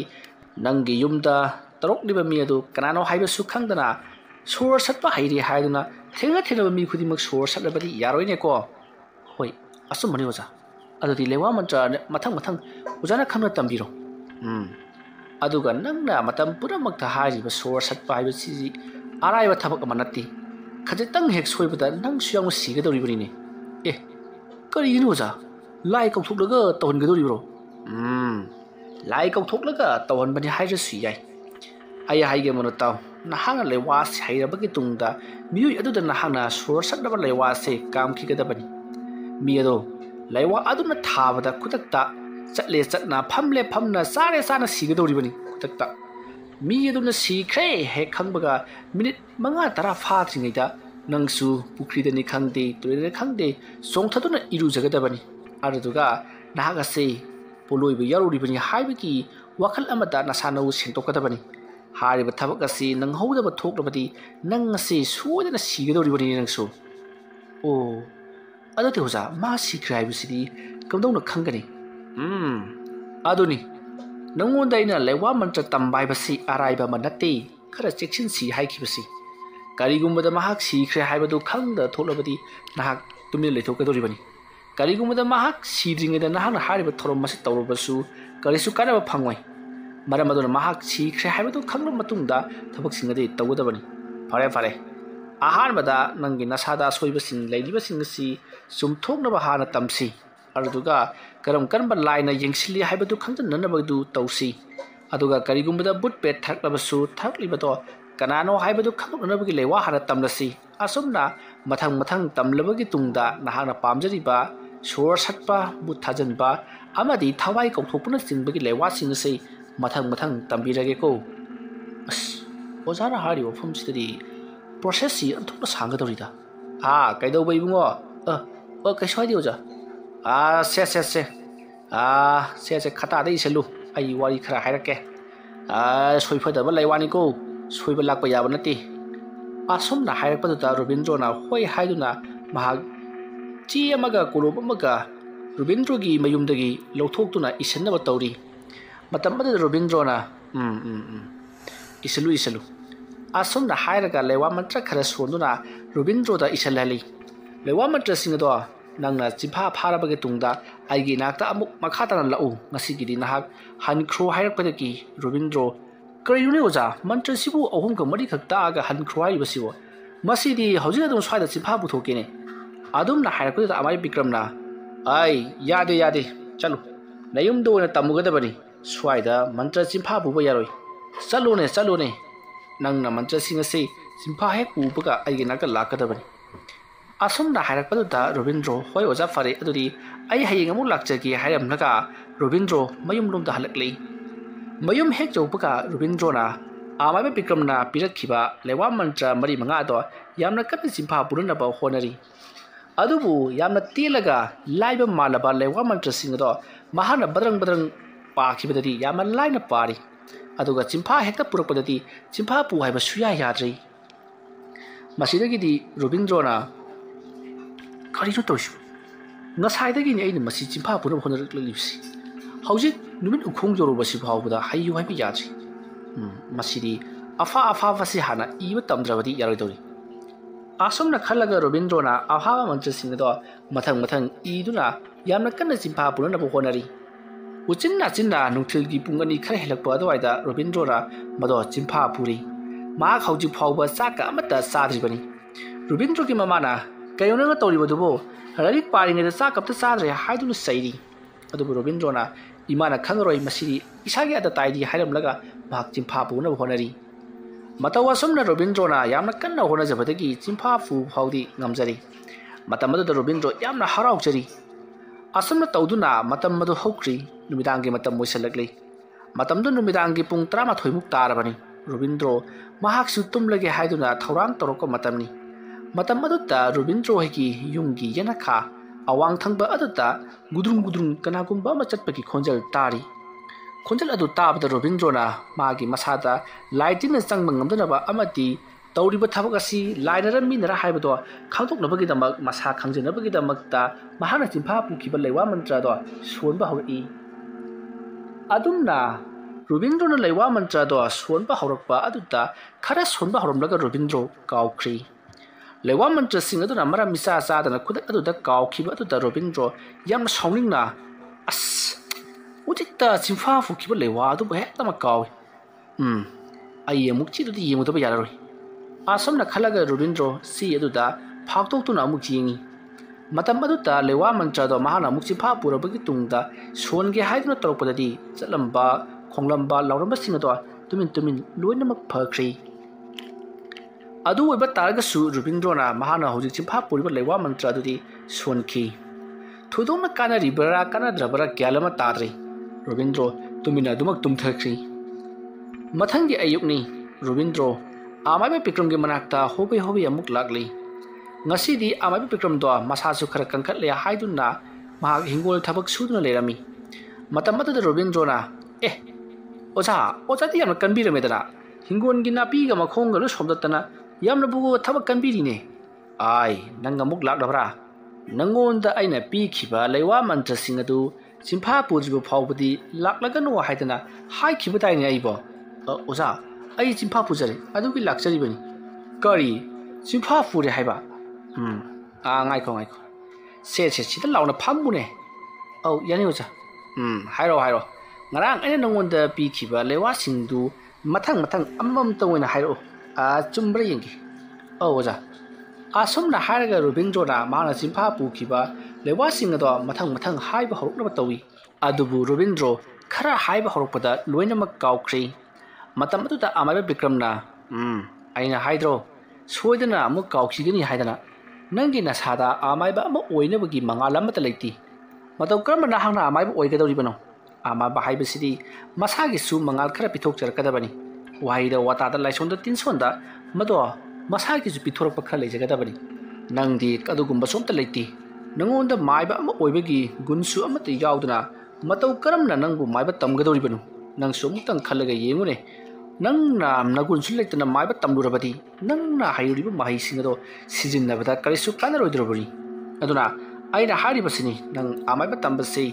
nangi yumda torokliba mi adu kanano haibesu khangdana sor satpa hairi haiduna thenga mi khudimak sor satlabadi yaroine ko hoi asumani oja adudi lewa mantra mathang ujana khamna tambiro aduga nangna matam puramakta hariba sor satpa haibasi araiba thabak amanati khajitang hek soibada nang suyang sigadoribani ne kari oja lai kauthuklaga tawhangadoribro lai kauthuklaga tawhanbani hairasu yai ai haige monotaw nahanga lewa se hairabagi tungda miyoi aduda nahanga sor satlaba lewa se kam khigadabani miyado lewa aduna thabada kutakta chatle chatna phamna sare sana sigadoribani kutakta mi aduna sikhre he khangbaga minute manga tara phathringaida nangsu pukridani khangde toire khangde songthaduna iru jagadabani aduga nahaga se poloibu yaruribani haibaki wakhal amada nasana u sentokadabani hariba thabak asi nanghodaba thoklabadi nang asi suodana sigadoribani nangsu o adati hoja ma sikhre haibasidi kamdongna khangani aduni nangonda ina lewa mantra tambai basi araiba manati खरा चेक्सिनसी हाइखिबसी करिगुम्बदा महाक सिख्रे हाइबदु खंगदा थोलबदी नाहक Tumin लेथोकदोरिबनी करिगुम्बदा महाक सिद्रिङेदा नाहकना हारिबा theorem मसे तौरबसु करिसु कानबा फंगोय मरम अदुना महाक सिख्रे हाइबदु खंगला मतुंगदा थबकसिंगदि तौगदबनी फरे फरे अहानबदा नंगी नसादा सोइबसिंग लैलिबसिंग सि सुमथोकनबा हाना तमसी अरुदुगा करम करम लाइना यंगसिली हाइबदु खंजननबदु तौसी अदुगा करिगुम्बदा बुट पेट थकलबसु थकलिबदो कनानो हाइबदु खंगनबगी लेवा हाना तमलसी असुमना मथंग मथंग तमलबगी तुंगदा नहाना पामजरिबा सोर सटपा बुट थाजनबा अमदी थवाई कौथोपना चिंबगी लेवा सिंगसै मथंग मथंग तंबिरगेको अस ओजाना हारि वफमसिदि प्रोसेस सी अंथोना सांगदौरिदा कैदौबा इबुंगो कैसवाइदि ओजा से खतादा इसलु आई वारी खरा हाइरके सोइफदबा लैवानिको सोइबा लाकपा याबा नते असुमना हाइरकपदुदा रविंद्रना होय हाइदुना महाग ची अमगा कुलोब अमगा रविंद्रगी मयुमदगी लौथोक्तुना इसन्नबा तौरी मतमदा रविंद्रना इसलु असुमना हाइरगा लेवा मंत्र खरा सोंदुना रविंद्रदा इसलहली लेवा मंत्र सिंगदो नंगना चिफा फारबगे तुंगदा आइगी नाकता अमुक मखातना लाउ ngasiगidi nahak hankhro hairapadaki रविंद्र करियुने ओजा मंत्र सिबु अहुम क मरि खक्ता आगा hankhro हाइबसिबो मसिदी हौजिना दम स्वाइदा चिफा बुथोकेने अदुमना हाइरपदा अमाय विक्रमना आई यादे चलो नयुमदो न तमुगदबनी स्वाइदा मंत्र चिफा बुबो यारोय चलोने नंगना मंत्र सिंगसे चिफा हेक उबगा आइगी नाका लाकदबनी असुमना हाइरकपदुदा रविंद्र होय ओजा फरे अदुदी आई हयेंग अमु लाक्चगी हाइरमनगा रविंद्र मयुमलोमदा हलकले मयुम हेक जौपगा रविंद्रना आमाबे विक्रमना पिरखिबा लेवा मंत्र मरि मंगादो यामना कन्ना चिंफा पुरनबा होनरी अदुबु यामना तेलगा लाइबा मालबा लेवा मंत्र सिंगदो महाना बद्रंग पाखिबददी यामना लाइना पारी अदुगा चिंफा हेक्ता पुरकपददी चिंफा पु हाइबा सुया याद्रै मसिदगिदी रविंद्रना करिनो तौसु नसाइदगिनि आइना मसि चिंफा पुरब होनरक्लिबसि हौजिक नुमिन उखोंग जोरोबसि फावबदा हाइयु हाइबि याद्रि मसिदी अफा वसि हाना इबा तमद्रबदी यारोइदौरि आसुमना खलगा रविंद्रना अफावा मंत्र सिंगदो मथंग इदुना यामना कन्ना चिंफा पुरनब होनरी उचिन्ना नुथिलगी पुंगनी खरा हेलकपा अदवाइदा रविंद्रना मदो चिंफा पुरी मा हौजिक फावबा चाका अमता साद्रिबनी रविंद्रगी ममाना कयोनगा तौरिबदुबो लाइक पारिङेदा चाकप्ता चाद्रे हाइदुनु सैरी अदुबु रविंद्रना इमाना खंगरोय मसिदी इसागे अदा ताइदी हाइरमलगा महाक चिंफा पुनब होनरी मतौ असुमना रविंद्रना यामना कन्ना होनजबदगी चिंफा फु फाउदी ngamjari मतमदुदा रविंद्र यामना हराउजरी असुमना तौदुना मतमदु हौक्री नुमिदांगी मतम मोइसलगले मतमदु नुमिदांगी पुंग 13 मुक तारबनी रविंद्र महाक सुतुमलगे हाइदुना थौरांग तरोको मतमनी मतम अदुता रविंद्र होगी युंगी यनखा अवांग थंगबा अदुता गुद्रुंग कनागुंबा अमा चटपकी खोंजल तारी खोंजल अदु ताबदा रविंद्रना मागी मसादा लाइटिन चंगब ngamदनबा अमति तौरिबा थबक असि लाइनरा मिनरा हाइबदो खांथोकनबगी दमक मसा खांजनबगी दमकता महाना चिंफा पुखिबा लेवा मंत्रदो सोनबा हौरई अदुमना रविंद्रना लेवा मंत्रदो सोनबा हौरकबा अदुता खरा सोनबा हौरमलगा रविंद्र काउख्री लेवा मंत्र सिंह अदुना मरा मिसा चादना खुद अदुदा काउखिबा अदुदा रविंद्र यामना साउनिंगना अस उजिता चिंफा फुखिबा लेवा अदुबा हेक्तमा काउइ आई मुक्चिदुदी येमुदबा याररोय आसमना खलगा रविंद्र सी अदुदा फाक्तोक्तुना अमुक येंगी मतम अदुदा लेवा मंत्रदो महाना मुक्चिफा पुरबगी तुंगदा सोनगे हाइदुना तौरपददी चलंबा खोंगलंबा लौरंबा सिंगदो तुमिन लोइनमक फख्री अदु ओइबा तारगसु रविंद्रना महाना हौजिक चिंफा पुरिबा लेवा मंत्र अदुदी सोनखी थुदोंना कानारिबरा कानाद्रबरा ग्यालमा ताद्रे रविंद्र तुमिना दुमक तुमथख्री मथंगी अयुकनी रविंद्र आमाबे विक्रमगे मनाक्ता होबे अमुक लागली ngasiदी आमाबे विक्रमदो मसासु खरा कंखटले हाइदुना महाग हिंगोल थबक सुदुना लेरमी मतमददा रविंद्रना ओजादी यामना कनबिरमेदना हिंगोनगी नापीगा मखोंगलो सोमदतना यामना बुगो थबक कनबिरिने आई नंग अमुक लागदबरा नंगोंदा आइना पीखिबा लेवा मंत्र सिंग अदु चिंफा पुजिबो फावबदी लाक्लगनो हाइदना हाइखिबा ताइने आइबो ओजा ꯑꯩ ꯆꯤꯡꯐꯥ ꯄꯨꯖꯔꯦ ꯑꯗꯨꯒꯤ ꯂꯥꯛꯆꯔꯤꯕꯅꯤ ꯀꯔꯤ ꯆꯤꯡꯐꯥ ꯄꯨꯔꯦ ꯍꯥꯏꯕ ꯉꯥꯏꯈꯣ ꯁꯦ ꯁꯤꯗ ꯂꯥꯎꯅ ꯐꯝꯃꯨꯅꯦ ꯑꯧ ꯌꯥꯅꯤ ꯑꯣꯖꯥ ꯍꯥꯏꯔꯣ ꯉꯔꯥꯡ ꯑꯩꯅ ꯅꯉꯣꯟꯗ ꯄꯤꯈꯤꯕ ꯂꯩꯋꯥꯁꯤꯡꯗꯨ ꯃꯊꯪ ꯑꯃꯃꯝꯇ ꯑꯣꯏꯅ ꯍꯥꯏꯔꯛꯑꯣ ꯆꯨꯝꯕ꯭ꯔꯥ ꯌꯦꯡꯒꯦ ꯑꯧ ꯑꯣꯖꯥ ꯑꯁꯨꯝꯅ ꯍꯥꯏꯔꯒ ꯔꯣꯕꯤꯟꯗ꯭ꯔꯣꯅ ꯃꯍꯥꯛꯅ ꯆꯤꯡꯐꯥ ꯄꯨꯈꯤꯕ ꯂꯩꯋꯥꯁꯤꯡ ꯑꯗꯣ ꯃꯊꯪ ꯍꯥꯏꯕ ꯍꯧꯔꯛꯅꯕ ꯇꯧꯏ ꯑꯗꯨꯕꯨ ꯔꯣꯕꯤꯟꯗ꯭ꯔꯣ ꯈꯔ ꯍꯥꯏꯕ ꯍꯧꯔꯛꯄꯗ ꯂꯣꯏꯅꯃꯛ ꯀꯥꯎꯈ꯭ꯔꯦ ꯃꯇꯝ ꯑꯗꯨꯗ ꯑꯃꯥꯏꯕ ꯕꯤꯀ꯭ꯔꯝꯅ ꯑꯩꯅ ꯍꯥꯏꯗ꯭ꯔꯣ ꯁꯣꯏꯗꯅ ꯑꯃꯨꯛ ꯀꯥꯎꯈꯤꯒꯅꯤ ꯍꯥꯏꯗꯅ ꯅꯪꯒꯤ ꯅꯁꯥꯗ ꯑꯃꯥꯏꯕ ꯑꯃ ꯑꯣꯏꯅꯕꯒꯤ ꯃꯉꯥꯜ ꯑꯃꯠꯇ ꯂꯩꯇꯦ ꯃꯇꯧ ꯀꯔꯝꯕ ꯅꯍꯥꯛꯅ ꯑꯃꯥꯏꯕ ꯑꯣꯏꯒꯗꯧꯔꯤꯕꯅꯣ ꯑꯃꯥꯏꯕ ꯍꯥꯏꯕꯁꯤꯗꯤ ꯃꯁꯥꯒꯤꯁꯨ ꯃꯉꯥꯜ ꯈꯔ ꯄꯤꯊꯣꯛꯆꯔꯛꯀꯗꯕꯅꯤ ꯋꯥꯍꯩꯗ ꯋꯥꯇꯥꯗ ꯂꯥꯏꯁꯣꯟꯗ ꯇꯤꯟꯁꯣꯟꯗ ꯃꯗꯣ ꯃꯁꯥꯒꯤꯁꯨ ꯄꯤꯊꯣꯔꯛꯄ ꯈꯔ ꯂꯩꯖꯒꯗꯕꯅꯤ ꯅꯪꯗꯤ ꯑꯗꯨꯒꯨꯝꯕꯁꯨ ꯑꯝꯇ ꯂꯩꯇꯦ ꯅꯉꯣꯟꯗ ꯃꯥꯏꯕ ꯑꯃ ꯑꯣꯏꯕꯒꯤ ꯒꯨꯟꯁꯨ ꯑꯃꯠꯇ ꯌꯥꯎꯗꯅ ꯃꯇꯧ ꯀꯔꯝꯅ ꯅꯪꯕꯨ ꯃꯥꯏꯕ ꯇꯝꯒꯗꯧꯔꯤꯕꯅꯣ ꯅꯪꯁꯨ ꯑꯃꯨꯛꯇꯪ ꯈꯜꯂꯒ ꯌꯦꯡꯉꯨꯅꯦ ꯅꯪꯅ ꯅꯒꯨꯟꯁꯨ ꯂꯩꯇꯅ ꯃꯥꯏꯕ ꯇꯝꯂꯨꯔꯕꯗꯤ ꯅꯪꯅ ꯍꯩꯔꯤꯕ ꯃꯍꯩꯁꯤꯡ ꯑꯗꯣ ꯁꯤꯖꯤꯟꯅꯕꯗ ꯀꯔꯤꯁꯨ ꯀꯥꯟꯅꯔꯣꯏꯗꯧꯔꯕꯅꯤ ꯑꯗꯨꯅ ꯑꯩꯅ ꯍꯥꯏꯔꯤꯕꯁꯤꯅꯤ ꯅꯪ ꯑꯃꯥꯏꯕ ꯇꯝꯕꯁꯤ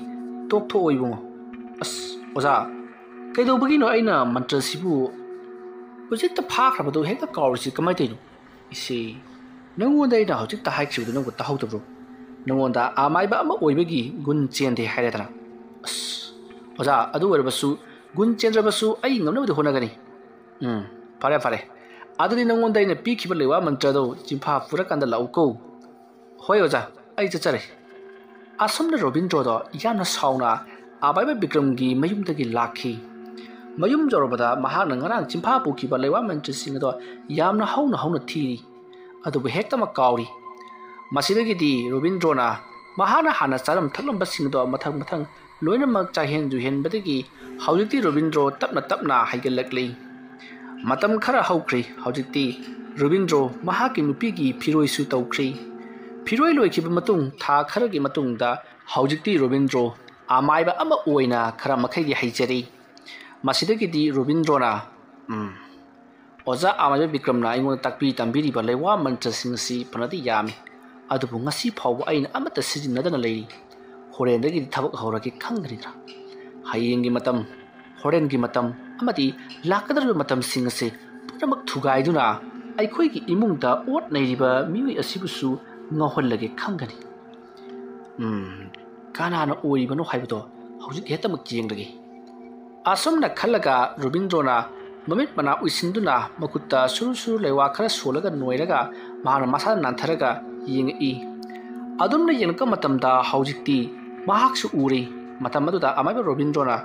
ꯇꯣꯛꯊꯣꯛꯑꯣ ꯏꯕꯨꯡꯉꯣ ꯑꯣꯖꯥ ꯀꯩꯗꯧꯕꯒꯤꯅꯣ ꯑꯩꯅ ꯃꯟꯇ꯭ꯔꯁꯤꯕꯨ ꯍꯧꯖꯤꯛꯇ ꯐꯥꯈ꯭ꯔꯕꯗꯣ ꯍꯦꯛꯇ ꯀꯥꯎꯔꯤꯁꯤ ꯀꯃꯥꯏꯅ ꯇꯧꯔꯤꯅꯣ ꯏꯁꯦ ꯅꯪꯉꯣꯟꯗ ꯑꯩꯅ ꯍꯧꯖꯤꯛꯇ ꯍꯥꯏꯈꯤꯕꯗꯨ ꯅꯪꯕꯨ ꯇꯥꯍꯧꯗꯕ꯭ꯔꯣ ꯅꯪꯉꯣꯟꯗ ꯑꯃꯥꯏꯕ ꯑꯃ ꯑꯣꯏꯕꯒꯤ ꯒꯨꯟ ꯆꯦꯟꯗꯦ ꯍꯥꯏꯔꯦꯗꯅ ꯑꯣꯖꯥ ꯑꯗꯨ ꯑꯣꯏꯔꯕꯁꯨ ꯒꯨꯟ ꯆꯦꯟꯗ꯭ꯔꯕꯁꯨ ꯑꯩ ꯉꯝꯅꯕꯗꯤ ꯍꯣꯠꯅꯒꯅꯤ ꯐꯔꯦ ꯑꯗꯨꯗꯤ ꯅꯪꯉꯣꯟꯗ ꯑꯩꯅ ꯄꯤꯈꯤꯕ ꯂꯩꯋꯥ ꯃꯟꯇ꯭ꯔꯗꯣ ꯆꯤꯡꯐꯥ ꯄꯨꯔꯀꯥꯟꯗ ꯂꯥꯛꯎꯀꯣ ꯍꯣꯏ ꯑꯣꯖꯥ ꯑꯩ ꯆꯠꯆꯔꯦ ꯑꯁꯨꯝꯅ ꯔꯣꯕꯤꯟꯗ꯭ꯔꯣꯗꯣ ꯌꯥꯝꯅ ꯁꯥꯎꯅ ꯑꯃꯥꯏꯕ ꯕꯤꯀ꯭ꯔꯝꯒꯤ ꯃꯌꯨꯝꯗꯒꯤ ꯂꯥꯛꯈꯤ ꯃꯌꯨꯝ ꯌꯧꯔꯕꯗ ꯃꯍꯥꯛꯅ ꯉꯔꯥꯡ ꯆꯤꯡꯐꯥ ꯄꯨꯈꯤꯕ ꯂꯩꯋꯥ ꯃꯟꯇ꯭ꯔꯁꯤꯡ ꯑꯗꯣ ꯌꯥꯝꯅ ꯍꯧꯅ ꯊꯤꯔꯤ ꯑꯗꯨꯕꯨ ꯍꯦꯛꯇꯃꯛ ꯀꯥꯎꯔꯤ ꯃꯁꯤꯗꯒꯤꯗꯤ ꯔꯣꯕꯤꯟꯗ꯭ꯔꯣꯅ ꯃꯍꯥꯛꯅ ꯍꯥꯟꯅ ꯆꯥꯔꯝ ꯊꯛꯂꯝꯕꯁꯤꯡ ꯑꯗꯣ ꯃꯊꯪ ꯂꯣꯏꯅꯃꯛ ꯆꯥꯏꯍꯦꯟ ꯖꯨꯍꯦꯟꯕꯗꯒꯤ ꯍꯧꯖꯤꯛꯇꯤ ꯔꯣꯕꯤꯟꯗ꯭ꯔꯣ ꯇꯞꯅ ꯍꯩꯒꯠꯂꯛꯂꯤ ꯃꯇꯝ ꯈꯔ ꯍꯧꯈ꯭ꯔꯦ ꯍꯧꯖꯤꯛꯇꯤ ꯔꯣꯕꯤꯟꯗ꯭ꯔꯣ ꯃꯍꯥꯛꯀꯤ ꯅꯨꯄꯤꯒꯤ ꯐꯤꯔꯣꯏꯁꯨ ꯇꯧꯈ꯭ꯔꯦ ꯐꯤꯔꯣꯏ ꯂꯣꯏꯈꯤꯕ ꯃꯇꯨꯡ ꯊꯥ ꯈꯔꯒꯤ ꯃꯇꯨꯡꯗ ꯍꯧꯖꯤꯛꯇꯤ ꯔꯣꯕꯤꯟꯗ꯭ꯔꯣ ꯑꯃꯥꯏꯕ ꯑꯃ ꯑꯣꯏꯅ ꯈꯔ ꯃꯈꯩꯗꯤ ꯍꯩꯖꯔꯤ ꯃꯁꯤꯗꯒꯤꯗꯤ ꯔꯣꯕꯤꯟꯗ꯭ꯔꯣꯅ ꯑꯣꯖꯥ ꯑꯃꯥꯏꯕ ꯕꯤꯀ꯭ꯔꯝꯅ ꯑꯩꯉꯣꯟꯗ ꯇꯥꯛꯄꯤ ꯇꯝꯕꯤꯔꯤꯕ ꯂꯩꯋꯥ ꯃꯟꯇ꯭ꯔꯁꯤꯡ ꯑꯁꯤ ꯐꯅꯗꯤ ꯌꯥꯝꯃꯤ ꯑꯗꯨꯕꯨ ꯉꯁꯤ ꯐꯥꯎꯕ ꯑꯩꯅ ꯑꯃꯠꯇ ꯁꯤꯖꯤꯟꯅꯗꯅ ꯂꯩꯔꯤ ꯍꯣꯔꯦꯟꯗꯒꯤꯗꯤ ꯊꯕꯛ ꯍꯧꯔꯒꯦ ꯈꯪꯒꯅꯤꯗ꯭ꯔꯥ ꯍꯌꯦꯡꯒꯤ ꯃꯇꯝ ꯍꯣꯔꯦꯟꯒꯤ ꯃꯇꯝ ꯑꯃꯗꯤ ꯂꯥꯛꯀꯗꯧꯔꯤꯕ ꯃꯇꯝꯁꯤꯡ ꯑꯁꯤ ꯄꯨꯝꯅꯃꯛ ꯊꯨꯒꯥꯏꯗꯨꯅ ꯑꯩꯈꯣꯏꯒꯤ ꯏꯃꯨꯡꯗ ꯑꯣꯠ ꯅꯩꯔꯤꯕ ꯃꯤꯑꯣꯏ ꯑꯁꯤꯕꯨꯁꯨ ꯉꯥꯎꯍꯜꯂꯒꯦ ꯈꯪꯒꯅꯤ ꯀꯅꯥꯅ ꯑꯣꯏꯔꯤꯕꯅꯣ ꯍꯥꯏꯕꯗꯣ ꯍꯧꯖꯤꯛ ꯍꯦꯛꯇꯃꯛ ꯌꯦꯡꯂꯒꯦ ꯑꯁꯨꯝꯅ ꯈꯜꯂꯒ ꯔꯣꯕꯤꯟꯗ꯭ꯔꯣꯅ ꯃꯃꯤꯠ ꯃꯅꯥ ꯎꯏꯁꯤꯟꯗꯨꯅ ꯃꯈꯨꯠꯇ ꯁꯨꯔꯨ ꯂꯩꯋꯥ ꯈꯔ ꯁꯣꯜꯂꯒ ꯅꯣꯏꯔꯒ ꯃꯍꯥꯛꯅ ꯃꯁꯥꯗ ꯅꯥꯟꯊꯔꯒ ꯌꯦꯡꯉꯛꯏ ꯑꯗꯨꯝꯅ ꯌꯦꯡꯂꯛꯄ ꯃꯇꯝꯗ ꯍꯧꯖꯤꯛꯇꯤ ꯃꯍꯥꯛꯁꯨ ꯎꯔꯦ ꯃꯇꯝ ꯑꯗꯨꯗ ꯑꯃꯥꯏꯕ ꯔꯣꯕꯤꯟꯗ꯭ꯔꯣꯅ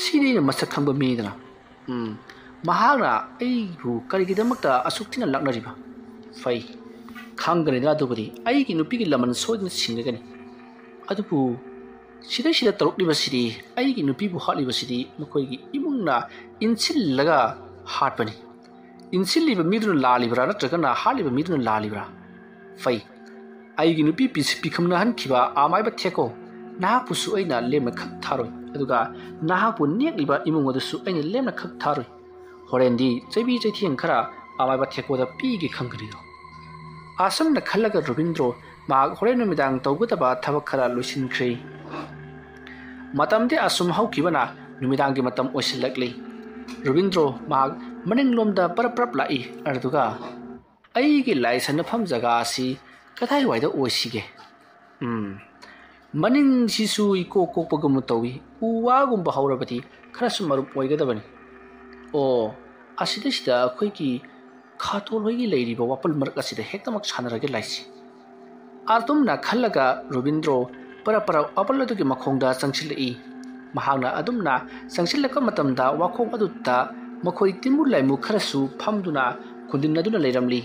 ꯁꯤꯗꯤ ꯑꯩꯅ ꯃꯁꯛ ꯈꯪꯕ ꯃꯤꯗꯅ ꯃꯍꯥꯛꯅ ꯑꯩꯕꯨ ꯀꯔꯤꯒꯤꯗꯃꯛꯇ ꯑꯁꯨꯛ ꯊꯤꯅ ꯂꯥꯛꯅꯔꯤꯕ ꯐꯩ ꯈꯪꯒꯅꯤꯗ ꯑꯗꯨꯕꯨꯗꯤ ꯑꯩꯒꯤ ꯅꯨꯄꯤꯒꯤ ꯂꯃꯟ ꯁꯣꯏꯗꯅ ꯁꯤꯡꯒꯅꯤ ꯑꯗꯨꯕꯨ ꯁꯤꯗ ꯇꯧꯔꯛꯂꯤꯕꯁꯤꯗꯤ ꯑꯩꯒꯤ ꯅꯨꯄꯤꯕꯨ ꯍꯥꯠꯂꯤꯕꯁꯤꯗꯤ ꯃꯈꯣꯏꯒꯤ ꯏꯃꯨꯡꯅ ꯏꯟꯁꯤꯜꯂꯒ ꯍꯥꯠꯄꯅꯤ ꯏꯟꯁꯤꯜꯂꯤꯕ ꯃꯤꯗꯨꯅ ꯂꯥꯜꯂꯤꯕ꯭ꯔꯥ ꯅꯠꯇ꯭ꯔꯒꯅ ꯍꯥꯠꯂꯤꯕ ꯃꯤꯗꯨꯅ ꯂꯥꯜꯂꯤꯕ꯭ꯔꯥ ꯐꯩ ꯑꯩꯒꯤ ꯅꯨꯄꯤ ꯄꯤꯈꯝꯅꯍꯟꯈꯤꯕ ꯑꯃꯥꯏꯕ ꯊꯦꯀꯣ ꯅꯍꯥꯛꯄꯨꯁꯨ ꯑꯩꯅ ꯂꯦꯝꯅ ꯈꯛ ꯊꯥꯔꯣꯏ ꯑꯗꯨꯒ ꯅꯍꯥꯛꯄꯨ ꯅꯦꯛꯂꯤꯕ ꯏꯃꯨꯡ ꯑꯗꯨꯁꯨ ꯑꯩꯅ ꯂꯦꯝꯅ ꯈꯛ ꯊꯥꯔꯣꯏ ꯍꯣꯔꯦꯟꯗꯤ ꯆꯩꯕꯤ ꯆꯩꯊꯦꯡ ꯈꯔ ꯑꯃꯥꯏꯕ ꯊꯦꯀꯣꯗ ꯄꯤꯒꯦ ꯈꯪꯒꯅꯤꯗꯣ ꯑꯁꯨꯝꯅ ꯈꯜꯂꯒ ꯔꯣꯕꯤꯟꯗ꯭ꯔꯣ ꯃꯍꯥꯛ ꯍꯣꯔꯦꯟ ꯅꯨꯃꯤꯗꯥꯡ ꯇꯧꯒꯗꯕ ꯊꯕꯛ ꯈꯔ ꯂꯣꯏꯁꯤꯟꯈ꯭ꯔꯦ ꯃꯇꯝꯗꯤ ꯑꯁꯨꯝ ꯍꯧꯈꯤꯕꯅ ꯅꯨꯃꯤꯗꯥꯡꯒꯤ ꯃꯇꯝ ꯑꯣꯏꯁꯤꯜꯂꯛꯂꯤ ꯔꯣꯕꯤꯟꯗ꯭ꯔꯣ ꯃꯍꯥꯛ ꯃꯅꯤꯡꯂꯣꯝꯗ ꯄꯔꯞ ꯂꯥꯛꯏ ꯑꯗꯨꯒ ꯑꯩꯒꯤ ꯂꯥꯏꯁꯟꯅꯐꯝ ꯖꯒꯥ ꯑꯁꯤ ꯀꯗꯥꯏꯋꯥꯏꯗ ꯑꯣꯏꯁꯤꯒꯦ ꯃꯅꯤꯡꯁꯤꯁꯨ ꯏꯀꯣꯛ ꯀꯣꯛꯄꯒꯨꯝꯅ ꯇꯧꯏ ꯎ ꯋꯥꯒꯨꯝꯕ ꯍꯧꯔꯕꯗꯤ ꯈꯔꯁꯨ ꯃꯔꯨꯞ ꯑꯣꯏꯒꯗꯕꯅꯤ ꯑꯁꯤꯗꯩꯁꯤꯗ ꯑꯩꯈꯣꯏꯒꯤ ꯈꯥꯇꯣꯜ ꯍꯣꯏꯒꯤ ꯂꯩꯔꯤꯕ ꯋꯥꯄꯜ ꯃꯔꯛ ꯑꯁꯤꯗ ꯍꯦꯛꯇꯃꯛ ꯁꯥꯟꯅꯔꯒꯦ ꯂꯥꯏꯁꯤ ꯑꯗꯨꯝꯅ ꯈꯜꯂꯒ ꯔꯣꯕꯤꯟꯗ꯭ꯔꯣ ꯄꯔꯞ ꯋꯥꯄꯜ ꯑꯗꯨꯒꯤ ꯃꯈꯣꯡꯗ ꯆꯪꯁꯤꯜꯂꯛꯏ ꯃꯍꯥꯛꯅ ꯑꯗꯨꯝꯅ ꯆꯪꯁꯤꯜꯂꯛꯄ ꯃꯇꯝꯗ ꯋꯥꯈꯣꯡ ꯑꯗꯨꯗ ꯃꯈꯣꯏ ꯇꯤꯟꯃꯨ ꯂꯥꯏꯃꯨ ꯈꯔꯁꯨ ꯐꯝꯗꯨꯅ ꯈꯨꯟꯗꯤꯟꯅꯗꯨꯅ ꯂꯩꯔꯝꯂꯤ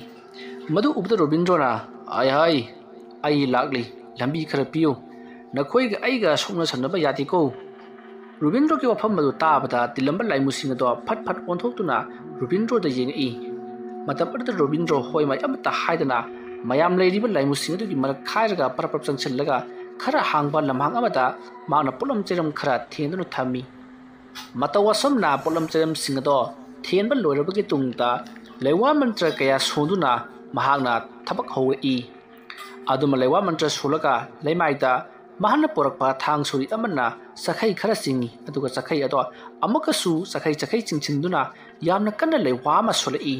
ꯃꯗꯨ ꯎꯕꯗ ꯔꯣꯕꯤꯟꯗ꯭ꯔꯣꯅ ꯑꯩ ꯂꯥꯛꯂꯤ ꯂꯝꯕꯤ ꯈꯔ ꯄꯤꯌꯨ ꯅꯈꯣꯏꯒ ꯑꯩꯒ ꯁꯣꯛꯅꯁꯟꯅꯕ ꯌꯥꯗꯦꯀꯣ ꯔꯣꯕꯤꯟꯗ꯭ꯔꯣꯒꯤ ꯋꯥꯐꯝ ꯑꯗꯨ ꯇꯥꯕꯗ ꯇꯤꯜꯂꯝꯕ ꯂꯥꯏꯃꯨꯁꯤꯡ ꯑꯗꯣ ꯐꯠ ꯑꯣꯟꯊꯣꯛꯇꯨꯅ ꯔꯣꯕꯤꯟꯗ꯭ꯔꯣꯗ ꯌꯦꯡꯉꯛꯏ ꯃꯇꯝ ꯑꯗꯨꯗ ꯔꯣꯕꯤꯟꯗ꯭ꯔꯣ ꯍꯣꯏ ꯃꯥꯏ ꯑꯃꯠꯇ ꯍꯥꯏꯗꯅ ꯃꯌꯥꯝ ꯂꯩꯔꯤꯕ ꯂꯥꯏꯃꯨꯁꯤꯡ ꯑꯗꯨꯒꯤ ꯃꯔꯛ ꯈꯥꯏꯔꯒ ꯄꯔꯞ ꯆꯪꯁꯤꯜꯂꯒ ꯈꯔ ꯍꯥꯡꯕ ꯂꯝꯍꯥꯡ ꯑꯃꯗ ꯃꯍꯥꯛꯅ ꯄꯣꯠꯂꯝ ꯆꯩꯔꯝ ꯈꯔ ꯊꯦꯟꯗꯨꯅ ꯊꯝꯃꯤ ꯃꯇꯧ ꯑꯁꯨꯝꯅ ꯄꯣꯠꯂꯝ ꯆꯩꯔꯝꯁꯤꯡ ꯑꯗꯣ ꯊꯦꯟꯕ ꯂꯣꯏꯔꯕꯒꯤ ꯇꯨꯡꯗ ꯂꯩꯋꯥ ꯃꯟꯇ꯭ꯔ ꯀꯌꯥ ꯁꯣꯟꯗꯨꯅ ꯃꯍꯥꯛꯅ ꯊꯕꯛ ꯍꯧꯔꯛꯏ ꯑꯗꯨꯃ ꯂꯩꯋꯥ ꯃꯟꯇ꯭ꯔ ꯁꯣꯜꯂꯒ ꯂꯩꯃꯥꯏꯗ mahana porakpa thang suri amana sakhai khara singi aduga sakhai ado amakasu sakhai chingchinduna yamna kanna lewa ma solai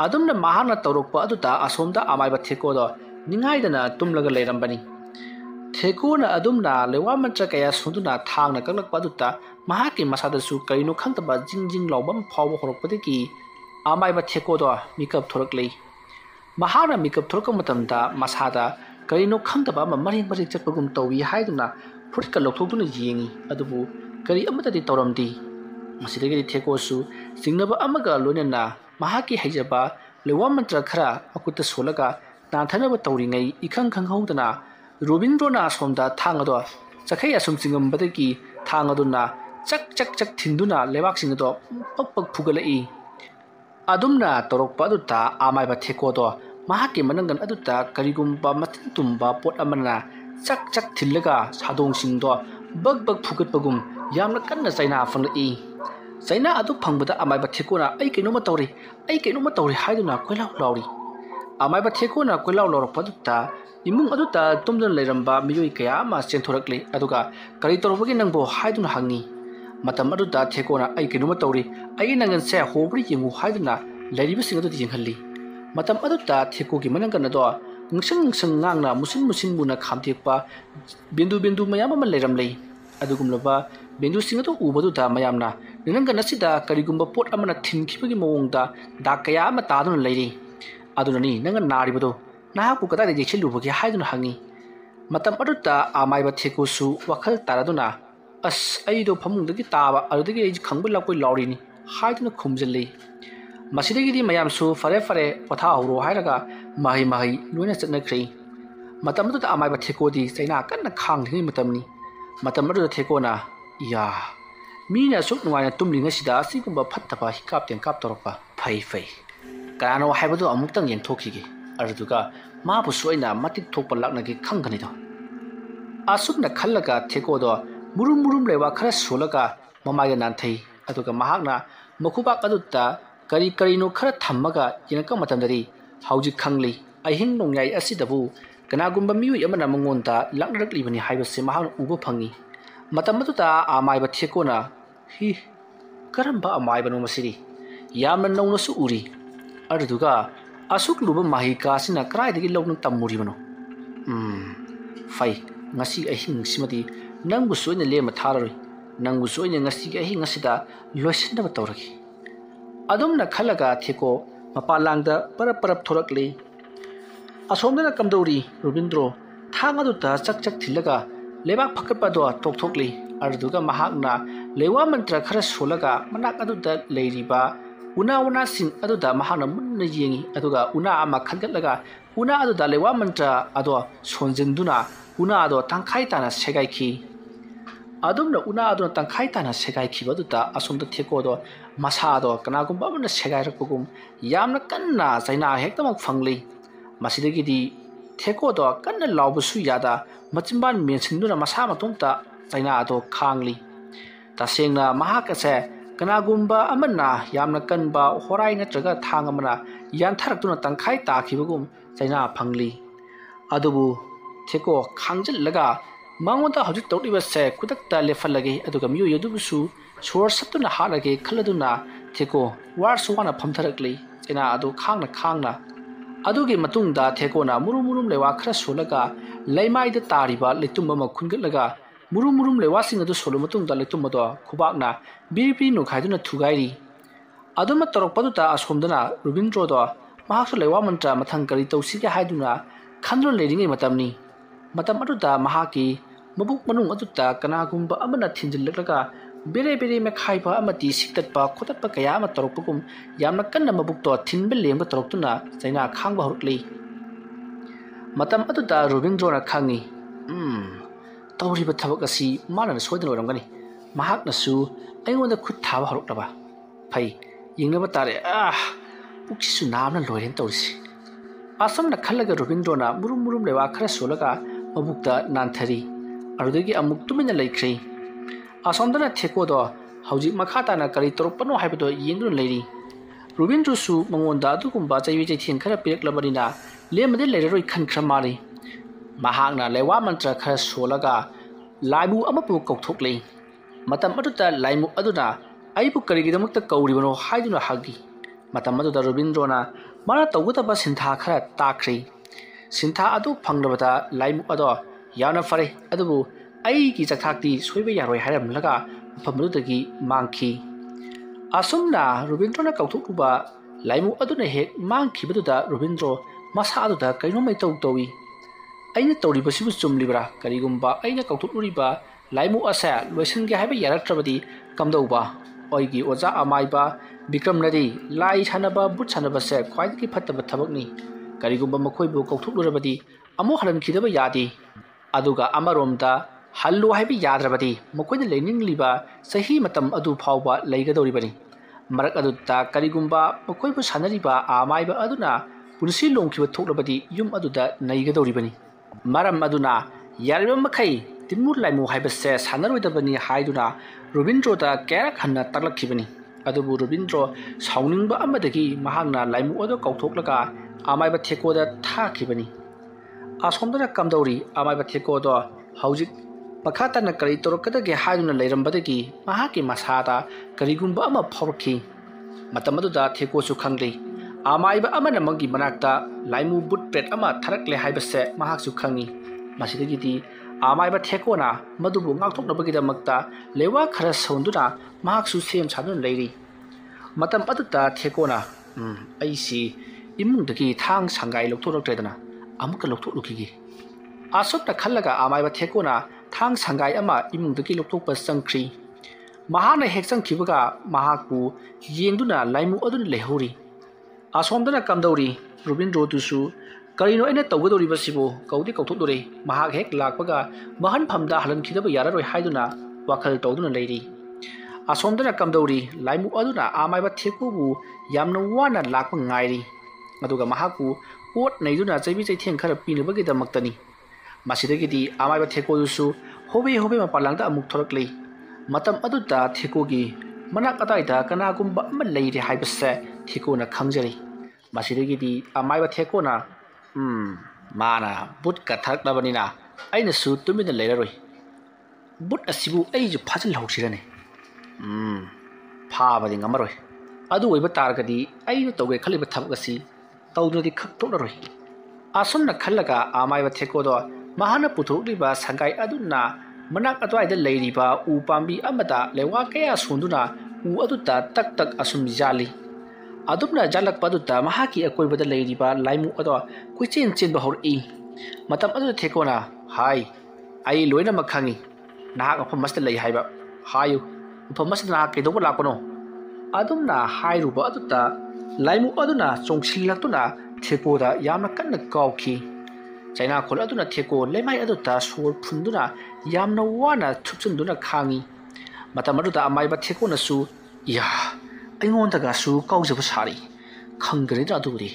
adumna mahana torokpa aduta asomda amaiba theko do ningaidana tumlaga leirambani thekuna adumna lewa mantra kaya sunduna thangna kaklakpa aduta mahaki masadasu kaino khangtaba jingjing lawbam phawba horokpadiki amaiba theko do mikap thoraklei mahana mikap thorka matamda masada karino khangtaba ama maring chatpagum tawi haiduna futka lokthokduna yengi adubu kari amatadi tawramdi masidagi theko su singnaba amaga lonena mahaki haijaba lewa mantra khara akutta solaga nanthana tawringai ikhang khanghaudana robindrona somda thangado chakhai asum singam badagi thangaduna chak thinduna lebak singdo pak phugalai adumna torokpa aduta amaiba theko do mahaki manangan aduta karigumba matin tumba pot amana chak thillaga sadong singdo bag phugatpagum yamna kanna chaina fangai chaina adu phangbada amaiba thekona ai kainoma tawri haiduna koilaw lawri amaiba thekona koilaw lawrok paduta imung aduta tumdan leiramba miyoi kaya ma chentorakle aduga kari torobagi nangbo haiduna hangi matam aduta thekona ai kainoma tawri ai nangan se hobri yengu haiduna leiriba sing adu jinghalli matam aduta theko gi manangan ado ngsang ngangna musin buna khamtekpa bindu mayam ama leiramlei adugumlaba bindu sing adu ubaduta mayamna ninanga nasida karigumba pot amana thinkhibagi mawongda dakaya ama taduna leiri adunani nanga naribado nahaku kada de jechilubagi haiduna hangi matam aduta amaiba theko su wakhal taraduna as aido phamungdagi taba adudagi ai khangba lakoi lawrini haiduna khumjallei masidagi mayam su fare potha horo hairaga mahi loina chatnakhri matam aduta amaiba theko di chaina kanna khangni matamni matam aduta theko na ya mina suk nuwaina tumlinga sida sigumba phattaba hikap tengkap torokpa fai kanano haibadu amuktang yengthokige arduga mabu soina matik thokpa laknagi khangani do asukna khallaga theko do murum lewa khara solaga mamaga nanthai aduga mahakna makhuba kadutta karino khara thammaga yenaka matamdari hauji khangli ahing nongyai asidabu kanagumba miyu yamana mangonda laknaklibani haibase mahakna uba phangi matamatuta amaiba thekona hi karamba amaiba no masiri yamna nongnasu uri arduga asuk luba mahika sina kraidagi loknang tammuri bano fai ngasi ahing simati nangbu soina lema thararoi nangbu soina ngasi ahing ngasida loisinda tawragi adumna khalaga theko mapalangda parap thorakle asomdana kamdori robindro thangaduta chak thilaga lebak phakpa do tokthokle arduga mahakna lewa mantra khara solaga manak aduda leiriba una sing aduda mahana munna yengi aduga una ama khangatlaga una aduda lewa mantra ado sonjengduna una ado tangkhai tana segaikhi adumna una ado tangkhai tana segaikhi baduta asomda theko do masa do kanagumba amna segairakpugum yamna kanna chaina hektamak phangli masidagi di theko do kanna lawbusu yada machimban mensinduna masa matumta chaina ado khangli tasengna mahakase kanagumba amana yamna kanba horai natraga thang amana yantharaktuna tangkhai takhibagum chaina phangli adubu theko khangjillaga mangonda hojik tawliba se kudakta lefalage aduga miyu yadubusu sor satuna halage khaladuna theko warsuwana phamtharakli chaina adu khangna adugi matungda theko na murum lewa khara solaga leimaida tariba leitumba ma khungatlaga murum lewa sing adu solo matungda leitumba do khubakna biri no khaiduna thugairi aduma torokpaduta asomdana robindro do mahaksu lewa mantra mathang kari tawsiga haiduna khandron leiringai matamni matam aduta mahaki mabuk manung aduta kanagumba amana thinjillaga bere me khaiba amati siktatpa khotatpa kaya ama torokpugum yamna kanna mabuk to thinbe lengba toroktuna chaina khangba horukli matam aduta robindro na khangi tawriba thabak asi mana soidana oramgani mahakna su aingonda khut thaba horukaba phai yingnaba tare puksisu namna loiren tawrisi asamna khallaga robindro na murum lewa khara solaga mabukta nanthari arudagi amuk tumina laikhrei asomdana theko do hauji makhata na kari toropano haibodo yengdun leiri robindro su mangonda adugumba chaiwi chaithien khara pirak labarina lemade leiraroi khan khramari mahakna lewa mantra khara solaga laimu amapu kauthokli matam aduta laimu aduna aibu karigidamakta kauribano haiduna hagi matam aduda Robindrona mana tawgutaba sintha khara takri sintha adu phangrabada laimu ado yana fare adubu aigi jakthakti soiba yaroi hairamlaga phamudagi mangki asumna Robindrona kauthokluba laimu aduna hek mangkibaduda Robindro masa aduda kaino mai tawi aina tawribasibu chumlibra karigumba aina kauthokuriba laimu asa loisinge haiba yaratrabadi kamdauba oigi oja amaiba bikramnadi lai thanaba but thanaba se khwaidiki phattaba thabakni karigumba makhoibu kauthoklurebadi amu halan khidaba yadi aduga amaromda hallu haibi yadrabadi makoina leiningliba sahi matam adu phawba leigadoribani marak adutta karigumba makoibu sanariba amaiba aduna punsi longkiba thoklabadi yum aduda naigadoribani maram aduna yariba makai timur laimu haibase sanaroidabani haiduna Robindro da kerak hanna taklakhibani adubu Robindro sauningba amadagi mahangna laimu odo kauthoklaga amaiba theko da thakibani asomdana kamdauri amaiba theko do haujik makata na kari torokadage haiduna leirambadagi mahaki masada karigumba ama phorki matamaduda theko su khangli amaiba amana mangi manakta laimu butpet ama tharakle haibase mahak su khangi masidagidi amaiba thekona madubu ngakthoknabagidamakta lewa khara sonduna mahaksu sem chadun leiri matam aduta thekona aisi imungdagi thang sangai lokthorokredana amuka lokthokluki asopta khallaga amaiba thekona thang sangai ama imungdagi lokthokpa sangkhri mahana heksang khibaga mahaku yengduna laimu adun lehori asomdana kamdauri Robindro tusu karino ena tawgadori basibo kaudi kauthokdore mahak hek lakpaga mahan phamda halan khidaba yararoi haiduna wakhal tawduna leiri asomdana kamdauri laimu aduna amaiba thekobu yamna wana lakpa ngairi aduga mahaku ot neiduna chaibi chaitheng khara pinabagi damaktani masidagidi amaiba theko dusu hobe mapalangda amuk thoraklei matam aduda thekogi manak ataida kanagumba ama leire haibase thekona khangjari masidagidi amaiba thekona mana but ka tharklabanina aina su tumina leiraroi but asibu aiju phajal hoksirane phabadi ngamaroi adu oiba targadi aina tawge khaliba thabgasi tawdradi khaktoraroi asumna khallaga amaiba thekodo mahana puthokliba sangai aduna manak atwaida leiriba u pambi amada lewa kaya sonduna u aduta tak asum jali adumna jalak paduta mahaki akoibada leiriba laimu ado kuichin chin bahori matam adu thekona hai ai loina makhangi nahak afam masta lei haiba hayu afam masta na kedoba lakono adumna hairuba aduta laimu aduna chongsillaktuna thekoda yamna kanna kawki chaina khol aduna theko lemai aduta sur phunduna yamna wana thupchunduna khangi matam aduta amaiba thekona su ya aingondaga su kaujaba sari khanggreda aduri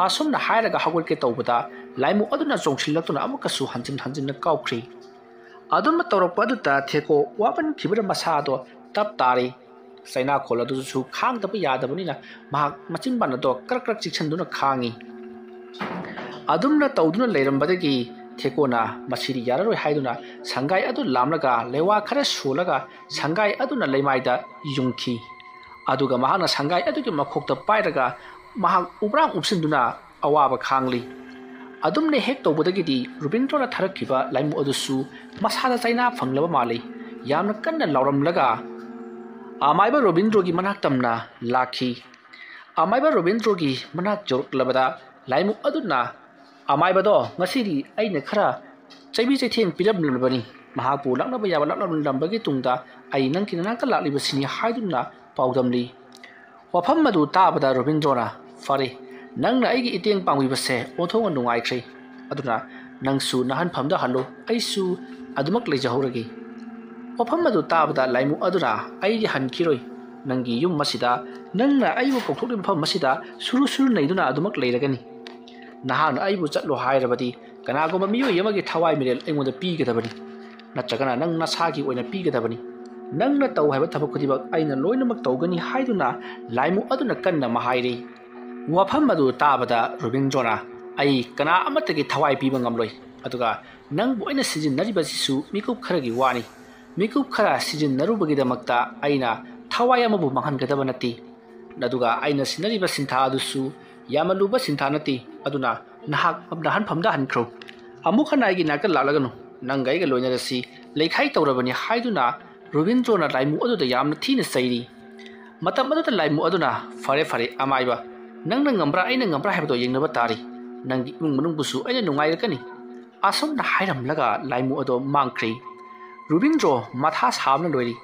asomna hairaga hagurke tawbada laimu aduna chongsillaktuna amuka su hanjin na kawkhri aduma tawrokpa aduta theko waban khibra masado tap tari saina khola du su khang tapa yadabani na mahak machin ban do krak chichanduna khangi adumna tawduna leirambadagi thekona masiri yararoi haiduna sangai adu lamlaga lewa khara solaga sangai aduna leimaida yungki aduga mahana sangai adugi makhokta pairaga mahak ubrang upsinduna awaba khangli adumne hek tawbadagidi Robindrona tharakkiba laimu adusu masada chaina phanglaba mali yamna kanna lauramlaga amaiba Robindrogi manak tamna lakhi amaiba Robindrogi manak jorklabada laimu aduna amaiba do ngasiri aina khara chaibi chaitheng piramlabani mahapu laknaba yaba laknambagi tungda ai nangkina nangka laklibasini haiduna paudamli wafam madu tabada Robindrona fare nangna aigi iteng pangwibase othonga nungaikhri aduna nangsu nahan phamda hallo aisu adumak leijahoragi wafam madu tabada laimu aduna aigi hankhiroi nangi yum masida nangna aibu kokthokli pham masida suru neiduna adumak leiragani nahan aibu chatlo hairabadi kanagoma miyoi yamagi thawai mirel aingonda pigadabani natragana nang nasagi oina pigadabani nangna taw haiba thabak khudibak aina loinamak tawgani haiduna laimu aduna kanna mahairi wafam madu tabada Robindrona ai kana amatagi thawai piba ngamloi ꯑꯗꯨꯒ ꯅꯪꯕꯨ ꯑꯩꯅ ꯁꯤꯖꯤꯟꯅꯔꯤꯕꯁꯤꯁꯨ ꯃꯤꯀꯨꯞ ꯈꯔꯒꯤ ꯋꯥꯅꯤ ꯃꯤꯀꯨꯞ ꯈꯔ ꯁꯤꯖꯤꯟꯅꯔꯨꯕꯒꯤꯗꯃꯛꯇ ꯑꯩꯅ ꯊꯋꯥꯏ ꯑꯃꯕꯨ ꯃꯥꯡꯍꯟꯒꯗꯕ ꯅꯠꯇꯦ ꯑꯗꯨꯒ ꯑꯩꯅ ꯁꯤꯟꯅꯔꯤꯕ ꯁꯤꯟꯊꯥ ꯑꯗꯨꯁꯨ ꯌꯥꯝꯅ ꯂꯨꯕ ꯁꯤꯟꯊꯥ ꯅꯠꯇꯦ ꯑꯗꯨꯅ ꯅꯍꯥꯛ ꯅꯍꯥꯟꯐꯝꯗ ꯍꯟꯈ꯭ꯔꯣ ꯑꯃꯨꯛ ꯍꯟꯅ ꯑꯩꯒꯤ ꯅꯥꯛꯇ ꯂꯥꯛꯂꯒꯅꯨ ꯅꯪꯒ ꯑꯩꯒ ꯂꯣꯏꯅꯔꯁꯤ ꯂꯩꯈꯥꯏ ꯇꯧꯔꯕꯅꯤ ꯍꯥꯏꯗꯨꯅ ꯔꯣꯕꯤꯟꯗ꯭ꯔꯣꯅ ꯂꯥꯏꯃꯨ ꯑꯗꯨꯗ ꯌꯥꯝꯅ ꯊꯤꯅ ꯆꯩꯔꯤ ꯃꯇꯝ ꯑꯗꯨꯗ ꯂꯥꯏꯃꯨ ꯑꯗꯨꯅ ꯐꯔꯦ ꯐꯔꯦ ꯑꯃꯥꯏꯕ ꯅꯪꯅ ꯉꯝꯕ꯭ꯔꯥ ꯑꯩꯅ ꯉꯝꯕ꯭ꯔꯥ ꯍꯥꯏꯕꯗꯣ ꯌꯦꯡꯅꯕ ꯇꯥꯔꯤ ꯅꯪꯒꯤ ꯏꯃꯨꯡ ꯃꯅꯨꯡꯕꯨꯁꯨ ꯑꯩꯅ ꯅꯨꯡꯉꯥꯏꯔꯛꯀꯅꯤ ꯑꯁꯨꯝꯅ ꯍꯥꯏꯔꯝꯂꯒ ꯂꯥꯏꯃꯨ ꯑꯗꯣ ꯃꯥꯡꯈ꯭ꯔꯦ ꯔꯣꯕꯤꯟꯗ꯭ꯔꯣ ꯃꯊꯥ ꯁꯥꯕꯅ ꯂꯣꯏꯔꯤ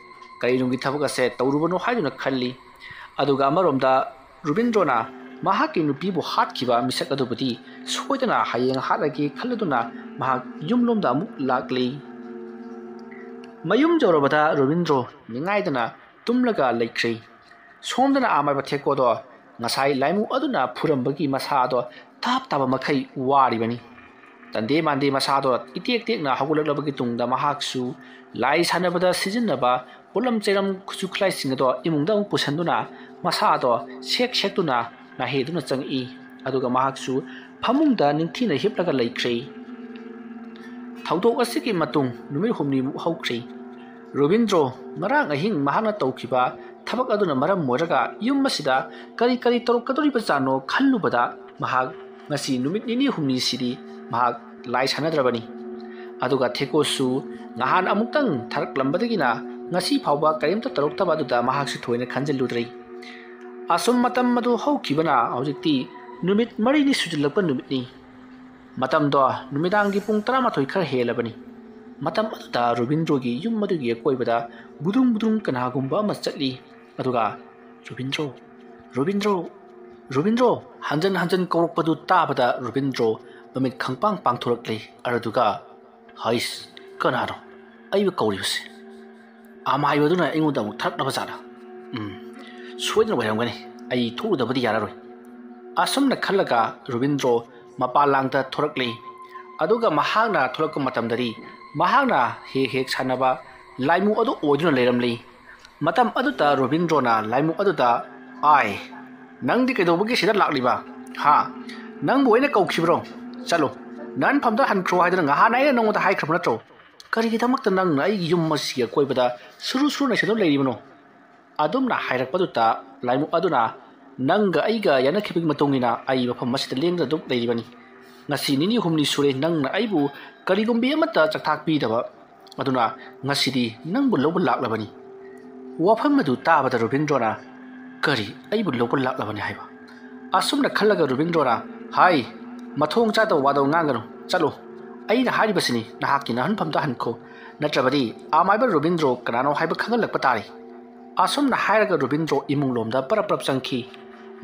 ꯀꯔꯤꯅꯨꯡꯒꯤ ꯊꯕꯛ ꯑꯁꯦ ꯇꯧꯔꯨꯕꯅꯣ ꯍꯥꯏꯗꯨꯅ ꯈꯜꯂꯤ ꯑꯗꯨꯒ ꯑꯃꯔꯣꯝꯗ ꯔꯣꯕꯤꯟꯗ꯭ꯔꯣꯅ ꯃꯍꯥꯛꯀꯤ ꯅꯨꯄꯤꯕꯨ ꯍꯥꯠꯈꯤꯕ ꯃꯤꯁꯛ ꯑꯗꯨꯕꯨꯗꯤ ꯁꯣꯏꯗꯅ ꯍꯌꯦꯡ ꯍꯥꯠꯂꯒꯦ ꯈꯜꯂꯗꯨꯅ ꯃꯍꯥꯛ ꯌꯨꯝꯂꯣꯝꯗ ꯑꯃꯨꯛ ꯂꯥꯛꯂꯤ ꯃꯌꯨꯝ ꯌꯧꯔꯕꯗ ꯔꯣꯕꯤꯟꯗ꯭ꯔꯣ ꯅꯤꯡꯉꯥꯏꯗꯅ ꯇꯨꯝꯂꯒ ꯂꯩꯈ꯭ꯔꯦ ꯁꯣꯝꯗꯅ ꯑꯃꯥꯏꯕ ꯊꯦꯛꯀꯣꯗꯣ ꯉꯁꯥꯏ ꯂꯥꯏꯃꯨ ꯑꯗꯨꯅ ꯐꯨꯔꯝꯕꯒꯤ ꯃꯁꯥꯗꯣ ꯇꯥꯞ ꯇꯥꯕ ꯃꯈꯩ ꯋꯥꯔꯤꯕꯅꯤ ꯇꯟꯗꯦ ꯃꯥꯟꯗꯦ ꯃꯁꯥꯗꯣ ꯏꯇꯦꯛ ꯇꯦꯛꯅ ꯍꯧꯒꯠꯂꯛꯂꯕꯒꯤ ꯇꯨꯡꯗ ꯃꯍꯥꯛꯁꯨ ꯂꯥꯏ ꯁꯥꯟꯅꯕꯗ ꯁꯤꯖꯤꯟꯅꯕ ꯄꯣꯠꯂꯝ ꯆꯩꯔꯝ ꯈꯨꯠꯁꯨ ꯈꯨꯠꯂꯥꯏꯁꯤꯡ ꯑꯗꯣ ꯏꯃꯨꯡꯗ ꯑꯃꯨꯛ ꯄꯨꯁꯟꯗꯨꯅ ꯃꯁꯥꯗꯣ ꯁꯦꯛꯇꯨꯅ ꯅꯥꯍꯦꯗꯨꯅ ꯆꯪꯉꯛꯏ ꯑꯗꯨꯒ ꯃꯍꯥꯛꯁꯨ ꯐꯃꯨꯡꯗ ꯅꯤꯡꯊꯤꯅ ꯍꯤꯞꯂꯒ ꯂꯩꯈ꯭ꯔꯦ ꯊꯧꯗꯣꯛ ꯑꯁꯤꯒꯤ ꯃꯇꯨꯡ ꯅꯨꯃꯤꯠ ꯍꯨꯝꯅꯤꯃꯨꯛ ꯍꯧꯈ꯭ꯔꯦ ꯔꯣꯕꯤꯟꯗ꯭ꯔꯣ ꯉꯔꯥꯡ ꯑꯍꯤꯡ ꯃꯍꯥꯛꯅ ꯇꯧꯈꯤꯕ ꯊꯕꯛ ꯑꯗꯨꯅ ꯃꯔꯝ ꯑꯣꯏꯔꯒ ꯌꯨꯝ ꯑꯁꯤꯗ ꯀꯔꯤ ꯀꯔꯤ ꯇꯧꯔꯛꯀꯗꯧꯔꯤꯕꯖꯥꯠꯅꯣ ꯈꯜꯂꯨꯕꯗ ꯃꯍꯥꯛ ꯉꯁꯤ ꯅꯨꯃꯤꯠ ꯅꯤꯅꯤ ꯍꯨꯝꯅꯤꯁꯤꯗꯤ ꯃꯍꯥꯛ ꯂꯥꯏ ꯁꯥꯟꯅꯗ꯭ꯔꯕꯅꯤ ꯑꯗꯨꯒ ꯊꯦꯀꯣꯁꯨ ꯅꯍꯥꯟ ꯑꯃꯨꯛꯇꯪ ꯊꯥꯔꯛꯂꯝꯕꯗꯒꯤꯅ ꯉꯁꯤ ꯐꯥꯎꯕ ꯀꯔꯤꯝꯇ ꯇꯧꯔꯛꯇꯕ ꯑꯗꯨꯗ ꯃꯍꯥꯛꯁꯨ ꯊꯣꯏꯅ ꯈꯟꯖꯤꯜꯂꯨꯗ꯭ꯔꯦ ꯑꯁꯨꯝ ꯃꯇꯝ ꯑꯗꯨ ꯍꯧꯈꯤꯕꯅ ꯍꯧꯖꯤꯛꯇꯤ ꯅꯨꯃꯤꯠ ꯃꯔꯤꯅꯤ ꯁꯨꯖꯤꯜꯂꯛꯄ ꯅꯨꯃꯤꯠꯅꯤ ꯃꯇꯝꯗꯣ ꯅꯨꯃꯤꯗꯥꯡꯒꯤ ꯄꯨꯡ 12 ꯈꯔ ꯍꯦꯜꯂꯕꯅꯤ ꯃꯇꯝ ꯑꯗꯨꯗ ꯔꯣꯕꯤꯟꯗ꯭ꯔꯣꯒꯤ ꯌꯨꯝ ꯑꯗꯨꯒꯤ ꯑꯀꯣꯏꯕꯗ ꯕꯨꯗꯨꯡ ꯕꯨꯗꯨꯡ ꯀꯅꯥꯒꯨꯝꯕ ꯑꯃ ꯆꯠꯂꯤ ꯑꯗꯨꯒ ꯔꯣꯕꯤꯟꯗ꯭ꯔꯣ ꯔꯣꯕꯤꯟꯗ꯭ꯔꯣ ꯔꯣꯕꯤꯟꯗ꯭ꯔꯣ ꯍꯟꯖꯟ ꯍꯟꯖꯟ ꯀꯧꯔꯛꯄꯗꯨ ꯇꯥꯕꯗ ꯔꯣꯕꯤꯟꯗ꯭ꯔꯣ ꯃꯃꯤꯠ ꯈꯪꯄꯥꯡ ꯄꯥꯡꯊꯣꯔꯛꯂꯤ ꯑꯗꯨꯒ ꯍꯩꯁ ꯀꯅꯥꯅꯣ ꯑꯩꯕꯨ ꯀꯧꯔꯤꯕꯁꯦ ꯑꯃꯥꯏꯕꯗꯨꯅ ꯑꯩꯉꯣꯟꯗ ꯑꯃꯨꯛ ꯊꯔꯛꯂꯕꯖꯥꯠꯂ ꯁꯣꯏꯗꯅ ꯑꯣꯏꯔꯝꯒꯅꯤ ꯑꯩ ꯊꯣꯛꯎꯗꯕꯗꯤ ꯌꯥꯔꯔꯣꯏ ꯑꯁꯨꯝꯅ ꯈꯜꯂꯒ ꯔꯣꯕꯤꯟꯗ꯭ꯔꯣ ꯃꯄꯥꯟꯂꯥꯡꯗ ꯊꯣꯔꯛꯂꯤ ꯑꯗꯨꯒ ꯃꯍꯥꯛꯅ ꯊꯣꯔꯛꯄ ꯃꯇꯝꯗꯗꯤ ꯃꯍꯥꯛꯅ ꯍꯦꯛ ꯍꯦꯛ ꯁꯥꯟꯅꯕ ꯂꯥꯏꯃꯨ ꯑꯗꯨ ꯑꯣꯏꯗꯨꯅ ꯂꯩꯔꯝꯂꯤ ꯃꯇꯝ ꯑꯗꯨꯗ ꯔꯣꯕꯤꯟꯗ꯭ꯔꯣꯅ ꯂꯥꯏꯃꯨ ꯑꯗꯨꯗ ꯑꯥꯏ ꯅꯪꯗꯤ ꯀꯩꯗꯧꯕꯒꯤ ꯁꯤꯗ ꯂꯥꯛꯂꯤꯕ ꯍꯥ ꯅꯪꯕꯨ ꯑꯩꯅ ꯀꯧꯈꯤꯕ꯭ꯔꯣ ꯆꯠꯂꯣ ꯅꯍꯥꯟꯐꯝꯗ ꯍꯟꯈ꯭ꯔꯣ ꯍꯥꯏꯗꯨꯅ ꯉꯍꯥꯟ ꯑꯩꯅ ꯅꯉꯣꯟꯗ ꯍꯥꯏꯈ꯭ꯔꯕ ꯅꯠꯇ꯭ꯔꯣ ꯀꯔꯤꯒꯤꯗꯃꯛꯇ ꯅꯪꯅ ꯑꯩꯒꯤ ꯌꯨꯝ ꯑꯁꯤꯒꯤ ꯑꯀꯣꯏꯕꯗ ꯁꯨꯔꯨ ꯁꯨꯔꯨ ꯅꯩꯁꯤꯟꯗꯨꯅ ꯂꯩꯔꯤꯕꯅꯣ ꯑꯗꯨꯝꯅ ꯍꯥꯏꯔꯛꯄꯗꯨꯗ ꯂꯥꯏꯃꯨ ꯑꯗꯨꯅ ꯅꯪꯒ ꯑꯩꯒ ꯌꯥꯅꯈꯤꯕꯒꯤ ꯃꯇꯨꯡꯏꯟꯅ ꯑꯩ ꯃꯐꯝ ꯑꯁꯤꯗ ꯂꯦꯡꯗꯅ ꯑꯗꯨꯝ ꯂꯩꯔꯤꯕꯅꯤ ngasi nini humni sure nang na aibu karigumbi amata chakthak pi daba aduna ngasidi nangbu lobu laklabani wafam madu tabada Robindrona kari aibu lobu laklabani haiba asumna khallaga Robindrona hai mathong cha da wadaw ngangano chalo aina haribasini nahaki na hanpamda hanko natrabadi amaiba Robindro kanano haiba khangalak patari asumna hairaga Robindro imung lomda parap changki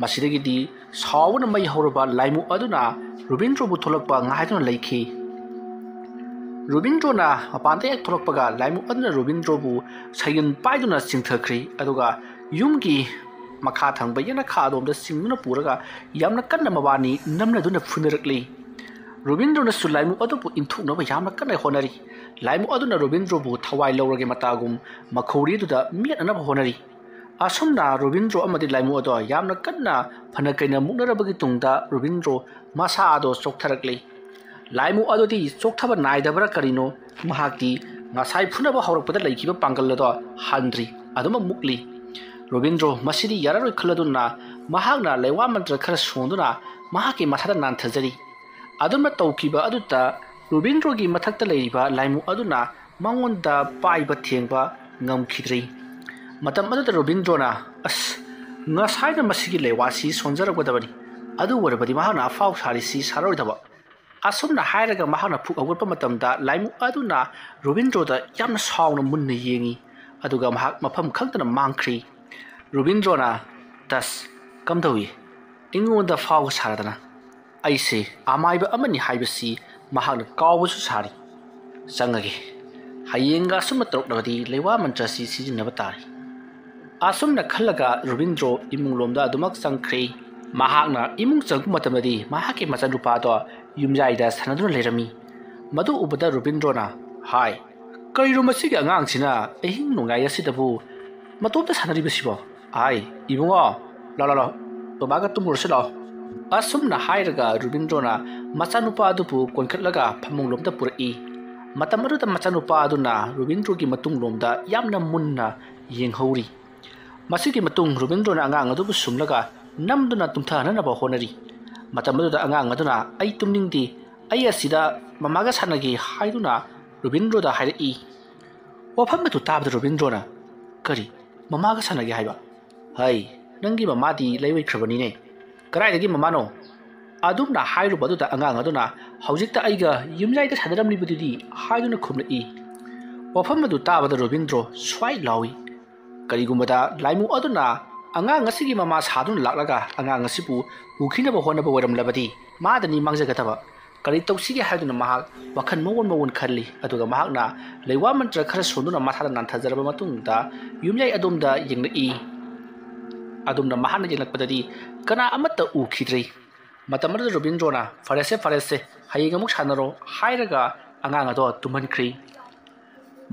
masidagidi sawna mai horba laimu aduna Robindro bu tholakpa ngaiduna leikhi Robindro na apante ek tholakpaga laimu aduna Robindro bu sayin paiduna singthakri aduga yumgi makha thangba yana kha domda singna puraga yamna kanna mabani namna duna funerakli Robindro na su laimu adu bu inthukna ba yamna kanna honari laimu aduna Robindro bu thawai lawrage matagum makhori duda miatna ba honari asumna Robindro amadi laimu ado yamna kanna phana kaina muknarabagi tungda Robindro masa ado choktharakli laimu ado di chokthaba naidabra karino mahaki ngasai phunaba haurakpada laikiba pangal ado handri aduma mukli Robindro masidi yararoi khaladuna mahakna lewa mantra khara sonduna mahaki mathada nanthajari aduma tawkiba aduta Robindro gi mathakta leiriba laimu aduna mangonda paiba thengba ngamkhidri matam adu Robindrona as ngasaina masigi lewasi sonjaragwadabani adu warabadi mahana afau sarisi saroidaba asumna hairaga mahana phuk awurpa matamda laimu aduna Robindro da yamna sauna munna yengi aduga mahak mafam khangtana mangkhri Robindrona das kamdawi ingonda fau saradana aise amaiba amani haibasi mahakna kawbusu sari sangage hayenga sumna toroknabadi lewa mantra si sijinaba tari asumna khallaga Robindro imung lomda adumak sangkhri mahakna imung changku matamadi mahake machanupa do yumjaida sanaduna lerami madu ubada Robindrona hai kairu masigi angang sina ehing nungai asidabu matopta sanaribasibo ai ibungo la babaga tumurse lo असुमना हायरगा रुबिंद्रोना मचानुपा अदुपु कोनखटलगा फमुंगलोमदा पुरई मतम अदुदा मचानुपा अदुना रुबिंद्रोगी मतुंगलोमदा यामना Munna येंहौरी मसिगी मतुंग रुबिंद्रोना अंगांग अदुबु सुमलगा नमदुना तुमथाननबा honorary मतम अदुदा अंगांग अदुना आई तुमनिंगदी आई असिदा ममागा सानगी हायदुना रुबिंद्रोदा हायरई वफम मतु ताबदा रुबिंद्रोना करी ममागा सानगी हायबा हाय नंगी Mamadi लैवैख्रबनिने कराइदगी ममानो अदुमना हायरुबदुदा अंगांग अदुना हौजिकता आइगा युमजाइदा सादरमलिबदुदी हायदुना खुमलई वफम मदु ताबदा रुबिंद्रो स्वाइ लावी करिगुमदा लाइमु अदुना अंगांग असिगी mama सादुन लाक्लगा अंगांग असिबु उखिनबा होनबा वरमलबदी मादनी मांगजगतबा करी तौसिगे हायदुना महाक वखन मवन खल्ली अदुगा महाकना लैवा मंत्र खर सोंदुना माथादा नांथाजरबा मतुंगदा युमजाइ अदुमदा येंगलई अदुमना महाना येंगलकपददी कना अमत्ता उखिद्रै मतमर रुबिंद्रोना फरेसे हयेंग अमुक सानरो हायरगा अंगांग अदो तुमनख्री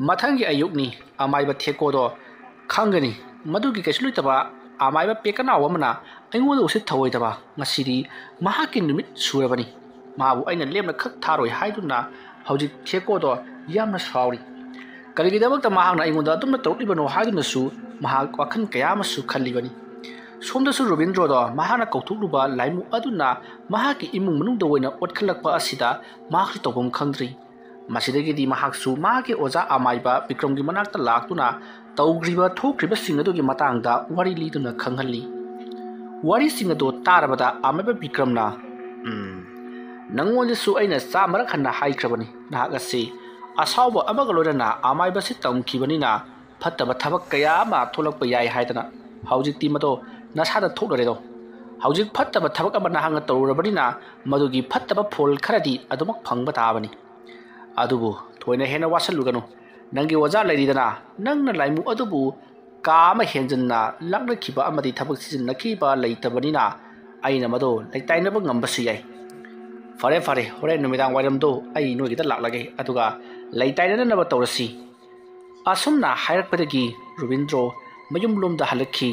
मथंगी अयुकनी अमाइबा थेकोदो खंगनी मदुगी कैसलुइतबा अमाइबा पेकना वमना अइंगोद उसित थवोइतबा ngasiदी महाकी निमित सुरबनी माबु अइना लेमना खक थारोय हायदुना हौजिक थेकोदो यामना सावरी करिगिदमक्ता महाकना अइंगोदा अदुमना तौलिबनो हायदुनसु महाक वाखन कयामसु खल्लिबनी सोमदसु रुबिंद्रोदो महाना कौथुकलुबा लाइमु अदुना महाकी इमुंग मनुंगदा ओइना ओटखलकपा असिदा महाकि तौबम खंद्री मसिदगिदी महाकसु महाकी ओजा अमाइबा विक्रमगी मनाक्ता लाक्तुना तौग्रिबा थोक्रिबा सिंगदोगी मतांगदा वारी लीदुना खंगहल्ली वारी सिंगदो तारबदा अमाइबा विक्रमना नंगोंदसु अइना चामरक हन्ना हाइख्रबनी नाहक असि असावबा अमगा लोइना अमाइबा सि तौंखिबनिना फत्तबा थबक कया मा थोलकपा याय हाइदना हौजिकती मदो नसादा थोक्लरेदो हौजिक फत्तबा थबक अमा नाहंगा तौरबनिना मदुगी फत्तबा फोल खरदी अदुमक फंगबा ताबनी अदुबु थोइना हेना वासलुगनु नंगी वजा लैरिदना नंगना लाइमु अदुबु कामा हेंजन्ना लाक्नखिबा अमदि थबक सिजन्नखिबा लैतबनिना अइना मदो लैताइनबा ngambasi yai फरे होरे नुमिदांग वाइरमदो अइ नोगिदा लाक्लगे अदुगा लैताइननबा तौरसी असुमना हायरकपदगी रुबिंद्रो मयुमलोमदा हलखी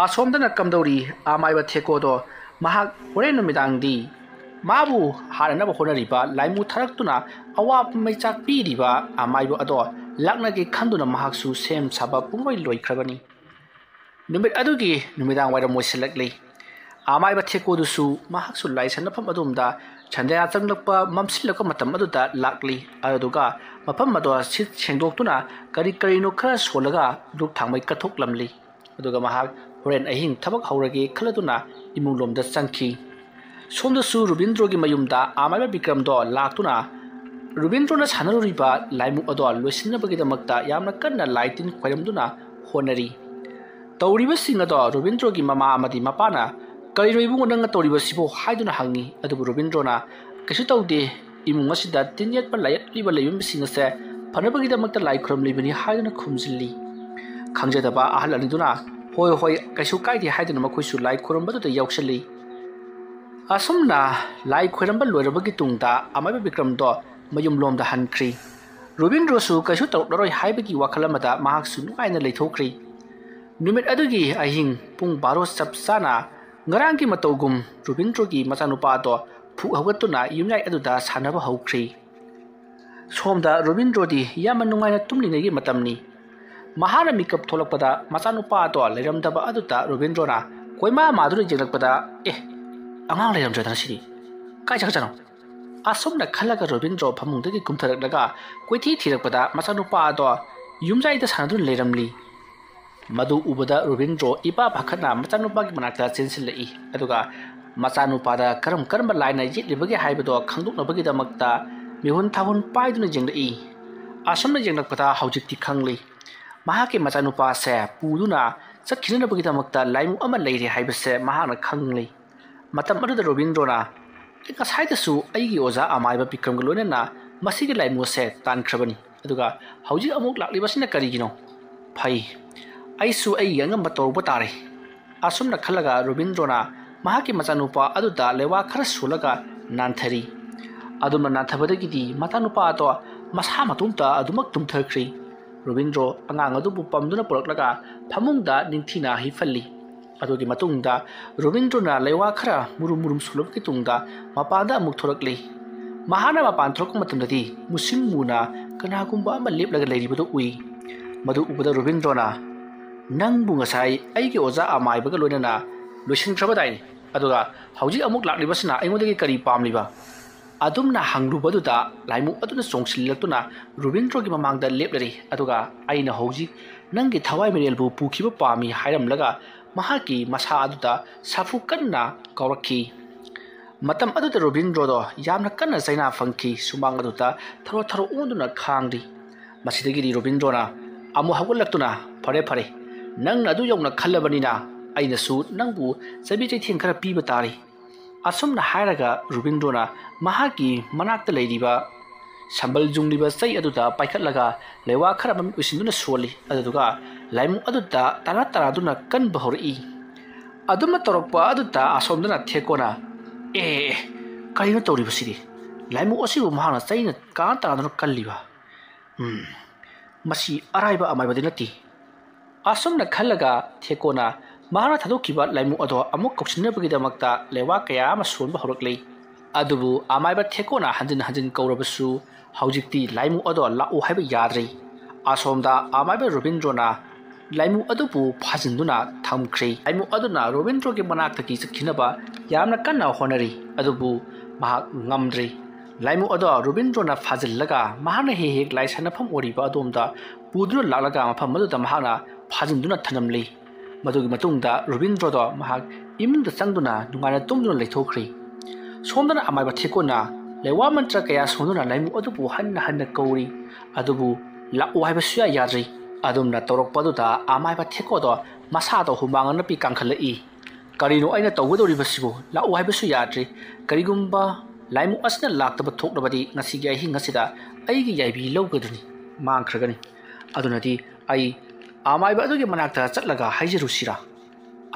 असोमदना कमदौरी आमाइबा थेकोदो महाक होरे नुमिदांगदी माबु हारनबा होनरिबा लाइमु थरक्तुना अवाप मैचाक पीरिबा आमाइबा अदो लाक्नगे खंदुना महाकसु सेम साबा पुंगोइ लोइख्रबनी नुमित अदुगी नुमिदांग वाइरम मोइसलकले आमाइबा थेकोदुसु महाकसु लाइसनफम अदुमदा छंदया चंगलकपा ममसिलक मतम अदुदा लाक्ली अदुगा मफम अदो सिट सेंगदोक्तुना करिनो खर सोलगा दुक थांमै कथोकलमली अदुगा महाक होरेन अहिंग थबक हौरगे खलदुना इमुंगलोमदा चंखी सोमदसु रुबिंद्रोगी मयुमदा आमाइबा विक्रमदो लाक्तुना रुबिंद्रोना सानरुरिबा लाइमु अदो लोइसिनबगिदमक्ता यामना कन्ना लाइटिन खोयरमदुना होनरी तौरिबसिंग अदो रुबिंद्रोगी ममा अमदि मपाना करिनो इबुंग नंगा तौरिबसिबो हाइदुना हंगी अदुबु रुबिंद्रोना कैसु तौदे इमुंग असिदा तिनयत पा लायतलिबा लैबमसिंग से फनबगिदमक्ता लाई खुरमलिबनि हाइदुना खुमजिल्ली खंगजदबा आहल अनिदुना होय कैसु काइदे हाइदुना मखोइसु लाई खुरमबदुदा याउसल्ली असुमना लाई खोरंबा लोइरबगी तुंगदा अमाइबा विक्रमदो मयुमलोमदा हनख्री रुबिंद्रोसु कैसु तौररoi हाइबगी वखलमदा महाकसु नुआइना लैथोख्री नुमित अदुगी अहिंग पुंग 12 चपसाना ngrangi matogum रुबिंद्रोगी मचानुपादो फुक हवतुना युमयाइ अदुदा सानबा हौख्री सोमदा रुबिंद्रोदी याम नुंगाइना तुमलिंगगी मतमनी महाना मिकअप थोलकपदा मचानुपादो लैरमदबा अदुदा रुबिंद्रोना कोइमा मादुरि जेलकपदा अंगांग लैरमद्रदना सिदी काय जगजनो असुमना खलगा रुबिंद्रो फमुंगदगी कुमथरकलगा कोइथि थिरकपदा मचानुपादो युमजाइदा सानदुन लैरमली मधु उबदा रुबिंद्रो इपा भाखना मचानुपागी मनाक्ता चेंसिलई अदुगा मचानुपादा करम लाइना जितलिबगे हाइबदो खंगदुकनबगिदमक्ता मिहुन थाहुन पाइदुना जेंगलई असुमना जेंगलकपदा हौजिकति खंगली महाके मचानुपा से पुदुना चखिनबगिदमक्ता लाइमु अमा लैरे हाइबसे महाना खंगली मतम अदुदा रुबिंद्रोना ngसाइदसु अइगी ओजा अमाइबा विक्रमग लोइनना मसिगे लाइमु से तानख्रबनी अदुगा हौजिक अमुक लाक्लिबसिना करिगिनो फै आइसु आई यंगम तौरब तारे असुमना खलगा रुबिंद्रोना महाकी मचानुपा अदुदा लेवा खर सोलगा नानथरी अदुमना नानथबदगिदी मचानुपा तो मसा मतुमता अदुमक तुमथख्री रुबिंद्रो अंगांग अदुबु पमदुना पुरकलगा फमुंगदा निंथिना हिफल्ली ꯑꯗꯨꯒꯤ ꯃꯇꯨꯡꯗ ꯔꯣꯕꯤꯟꯗ꯭ꯔꯣꯅ ꯂꯩꯋꯥ ꯈꯔ ꯃꯨꯔꯨꯝ ꯃꯨꯔꯨꯝ ꯁꯣꯜꯂꯕꯒꯤ ꯇꯨꯡꯗ ꯃꯄꯥꯟꯗ ꯑꯃꯨꯛ ꯊꯣꯔꯛꯂꯤ ꯃꯍꯥꯛꯅ ꯃꯄꯥꯟ ꯊꯣꯔꯛꯄ ꯃꯇꯝꯗꯗꯤ ꯃꯨꯁꯤꯡ ꯃꯨꯅ ꯀꯅꯥꯒꯨꯝꯕ ꯑꯃ ꯂꯦꯞꯂꯒ ꯂꯩꯔꯤꯕꯗꯨ ꯎꯏ ꯃꯗꯨ ꯎꯕꯗ ꯔꯣꯕꯤꯟꯗ꯭ꯔꯣꯅ ꯅꯪꯕꯨ ꯉꯁꯥꯏ ꯑꯩꯒꯤ ꯑꯣꯖꯥ ꯑꯃꯥꯏꯕꯒ ꯂꯣꯏꯅꯅ ꯂꯣꯏꯁꯤꯟꯈ꯭ꯔꯕꯗꯥꯏꯅꯤ ꯑꯗꯨꯒ ꯍꯧꯖꯤꯛ ꯑꯃꯨꯛ ꯂꯥꯛꯂꯤꯕꯁꯤꯅ ꯑꯩꯉꯣꯟꯗꯒꯤ ꯀꯔꯤ ꯄꯥꯝꯂꯤꯕ ꯑꯗꯨꯝꯅ ꯍꯪꯂꯨꯕꯗꯨꯗ ꯂꯥꯏꯃꯨ ꯑꯗꯨꯅ ꯆꯣꯡꯁꯤꯜꯂꯛꯇꯨꯅ ꯔꯣꯕꯤꯟꯗ꯭ꯔꯣꯒꯤ ꯃꯃꯥꯡꯗ ꯂꯦꯞꯂꯔꯤ ꯑꯗꯨꯒ ꯑꯩꯅ ꯍꯧꯖꯤꯛ ꯅꯪꯒꯤ ꯊꯋꯥꯏ ꯃꯤꯔꯦꯜꯕꯨ ꯄꯨꯈꯤꯕ ꯄꯥꯝꯃꯤ ꯍꯥꯏꯔꯝꯂꯒ ꯃꯍꯥꯛꯀꯤ ꯃꯁꯥ ꯑꯗꯨꯗ ꯁꯥꯐꯨ ꯀꯟꯅ ꯀꯥꯎꯔꯛꯈꯤ ꯃꯇꯝ ꯑꯗꯨꯗ ꯔꯣꯕꯤꯟꯗ꯭ꯔꯣꯗꯣ ꯌꯥꯝꯅ ꯀꯟꯅ ꯆꯩꯅꯥ ꯐꯪꯈꯤ ꯁꯨꯃꯥꯡ ꯑꯗꯨꯗ ꯊꯔꯣ ꯊꯔꯣ ꯑꯣꯟꯗꯨꯅ ꯈꯥꯡꯂꯤ ꯃꯁꯤꯗꯒꯤꯗꯤ ꯔꯣꯕꯤꯟꯗ꯭ꯔꯣꯅ ꯑꯃꯨꯛ ꯍꯧꯒꯠꯂꯛꯇꯨꯅ ꯐꯔꯦ ꯐꯔꯦ ꯅꯪꯅ ꯑꯗꯨ ꯌꯧꯅ ꯈꯜꯂꯕꯅꯤꯅ ꯑꯩꯅꯁꯨ ꯅꯪꯕꯨ ꯆꯩꯕꯤ ꯆꯩꯊꯦꯡ ꯈꯔ ꯄꯤꯕ ꯇꯥꯔꯤ ꯑꯁꯨꯝꯅ ꯍꯥꯏꯔꯒ ꯔꯣꯕꯤꯟꯗ꯭ꯔꯣꯅ ꯃꯍꯥꯛꯀꯤ ꯃꯅꯥꯛꯇ ꯂꯩꯔꯤꯕ ꯁꯝꯕꯜ ꯖꯨꯡꯂꯤꯕ ꯆꯩ ꯑꯗꯨꯗ ꯄꯥꯏꯈꯠꯂꯒ ꯂꯩꯋꯥ ꯈꯔ ꯃꯃꯤꯠ ꯎꯏꯁꯤꯟꯗꯨꯅ ꯁꯣꯜꯂꯤ ꯑꯗꯨꯗꯨꯒ ꯂꯥꯏꯃꯨ ꯑꯗꯨꯗ ꯇꯔꯥ ꯇꯔꯥꯗꯨꯅ ꯀꯟꯕ ꯍꯧꯔꯛꯏ ꯑꯗꯨꯝꯅ ꯇꯧꯔꯛꯄ ꯑꯗꯨꯗ ꯑꯁꯣꯝꯗꯅ ꯊꯦꯛꯀꯣꯅ ꯀꯔꯤꯅꯣ ꯇꯧꯔꯤꯕꯁꯤꯗꯤ ꯂꯥꯏꯃꯨ ꯑꯁꯤꯕꯨ ꯃꯍꯥꯛꯅ ꯆꯩꯅ ꯀꯥ ꯇꯥꯗꯨꯅ ꯀꯜꯂꯤꯕ ꯃꯁꯤ ꯑꯔꯥꯏꯕ ꯑꯃꯥꯏꯕꯗꯤ ꯅꯠꯇꯦ ꯑꯁꯨꯝꯅ ꯈꯜꯂꯒ ꯊꯦꯛꯀꯣꯅ ꯃꯍꯥꯛꯅ ꯊꯥꯗꯣꯛꯈꯤꯕ ꯂꯥꯏꯃꯨ ꯑꯗꯣ ꯑꯃꯨꯛ ꯀꯧꯁꯤꯟꯅꯕꯒꯤꯗꯃꯛꯇ ꯂꯩꯋꯥ ꯀꯌꯥ ꯑꯃ ꯁꯣꯟꯕ ꯍꯧꯔꯛꯂꯤ ꯑꯗꯨꯕꯨ ꯑꯃꯥꯏꯕ ꯊꯦꯛꯀꯣꯅ ꯍꯟꯖꯤꯟ ꯍꯟꯖꯤꯟ ꯀꯧꯔꯕꯁꯨ ꯍꯧꯖꯤꯛꯇꯤ ꯂꯥꯏꯃꯨ ꯑꯗꯣ ꯂꯥꯛꯎ ꯍꯥꯏꯕ ꯌꯥꯗ꯭ꯔꯤ ꯑꯁꯣꯝꯗ ꯑꯃꯥꯏꯕ ꯔꯣꯕꯤꯟꯗ꯭ꯔꯣꯅ ꯂꯥꯏꯃꯨ ꯑꯗꯨꯕꯨ ꯐꯥꯖꯤꯟꯗꯨꯅ ꯊꯝꯈ꯭ꯔꯦ ꯂꯥꯏꯃꯨ ꯑꯗꯨꯅ ꯔꯣꯕꯤꯟꯗ꯭ꯔꯣꯒꯤ ꯃꯅꯥꯛꯇꯒꯤ ꯆꯠꯈꯤꯅꯕ ꯌꯥꯝꯅ ꯀꯟꯅ ꯍꯣꯠꯅꯔꯤ ꯑꯗꯨꯕꯨ ꯃꯍꯥꯛ ꯉꯝꯗ꯭ꯔꯤ ꯂꯥꯏꯃꯨ ꯑꯗꯣ ꯔꯣꯕꯤꯟꯗ꯭ꯔꯣꯅ ꯐꯥꯖꯤꯜꯂꯒ ꯃꯍꯥꯛꯅ ꯍꯦꯛ ꯂꯥꯏ ꯁꯥꯟꯅꯐꯝ ꯑꯣꯏꯔꯤꯕ ꯑꯗꯣꯝꯗ ꯄꯨꯗꯨꯅ ꯂꯥꯛꯂꯒ ꯃꯐꯝ ꯑꯗꯨꯗ ꯃꯍꯥꯛꯅ ꯐꯥꯖꯤꯟꯗꯨꯅ ꯊꯅꯝꯂꯤ ꯃꯗꯨꯒꯤ ꯃꯇꯨꯡꯗ ꯔꯣꯕꯤꯟꯗ꯭ꯔꯣꯗꯣ ꯃꯍꯥꯛ ꯏꯃꯨꯡꯗ ꯆꯪꯗꯨꯅ ꯅꯨꯡꯉꯥꯏꯅ ꯇꯨꯝꯗꯨꯅ ꯂꯩꯊꯣꯛꯈ꯭ꯔꯤ ꯁꯣꯝꯗꯅ ꯑꯃꯥꯏꯕ ꯊꯦꯛꯀꯣꯅ ꯂꯩꯋꯥ ꯃꯟꯇ꯭ꯔ ꯀꯌꯥ ꯁꯣꯟꯗꯨꯅ ꯂꯥꯏꯃꯨ ꯑꯗꯨꯕꯨ ꯍꯟꯅ ꯍꯟꯅ ꯀꯧꯔꯤ ꯑꯗꯨꯕꯨ ꯂꯥꯛꯎ ꯍꯥꯏꯕ ꯁꯨꯌꯥ ꯌꯥꯗ꯭ꯔꯤ ꯑꯗꯨꯝꯅ ꯇꯧꯔꯛꯄꯗꯨꯗ ꯑꯃꯥꯏꯕ ꯊꯦꯛꯀꯣꯗꯣ ꯃꯁꯥꯗꯣ ꯍꯨꯃꯥꯡ ꯅꯞꯄꯤ ꯀꯥꯡꯈꯠꯂꯛꯏ ꯀꯔꯤꯅꯣ ꯑꯩꯅ ꯇꯧꯒꯗꯧꯔꯤꯕꯁꯤꯕꯨ ꯂꯥꯛꯎ ꯍꯥꯏꯕꯁꯨ ꯌꯥꯗ꯭ꯔꯤ ꯀꯔꯤꯒꯨꯝꯕ ꯂꯥꯏꯃꯨ ꯑꯁꯤꯅ ꯂꯥꯛꯇꯕ ꯊꯣꯛꯂꯕꯗꯤ ꯉꯁꯤꯒꯤ ꯑꯍꯤꯡ ꯑꯁꯤꯗ ꯑꯩꯒꯤ ꯌꯥꯏꯕꯤ ꯂꯧꯒꯗꯅꯤ ꯃꯥꯡꯈ꯭ꯔꯒꯅꯤ ꯑꯗꯨꯅꯗꯤ ꯑꯩ ꯑꯃꯥꯏꯕ ꯑꯗꯨꯒꯤ ꯃꯅꯥꯛꯇ ꯆꯠꯂꯒ ꯍꯥꯏꯖꯔꯨꯁꯤꯔꯥ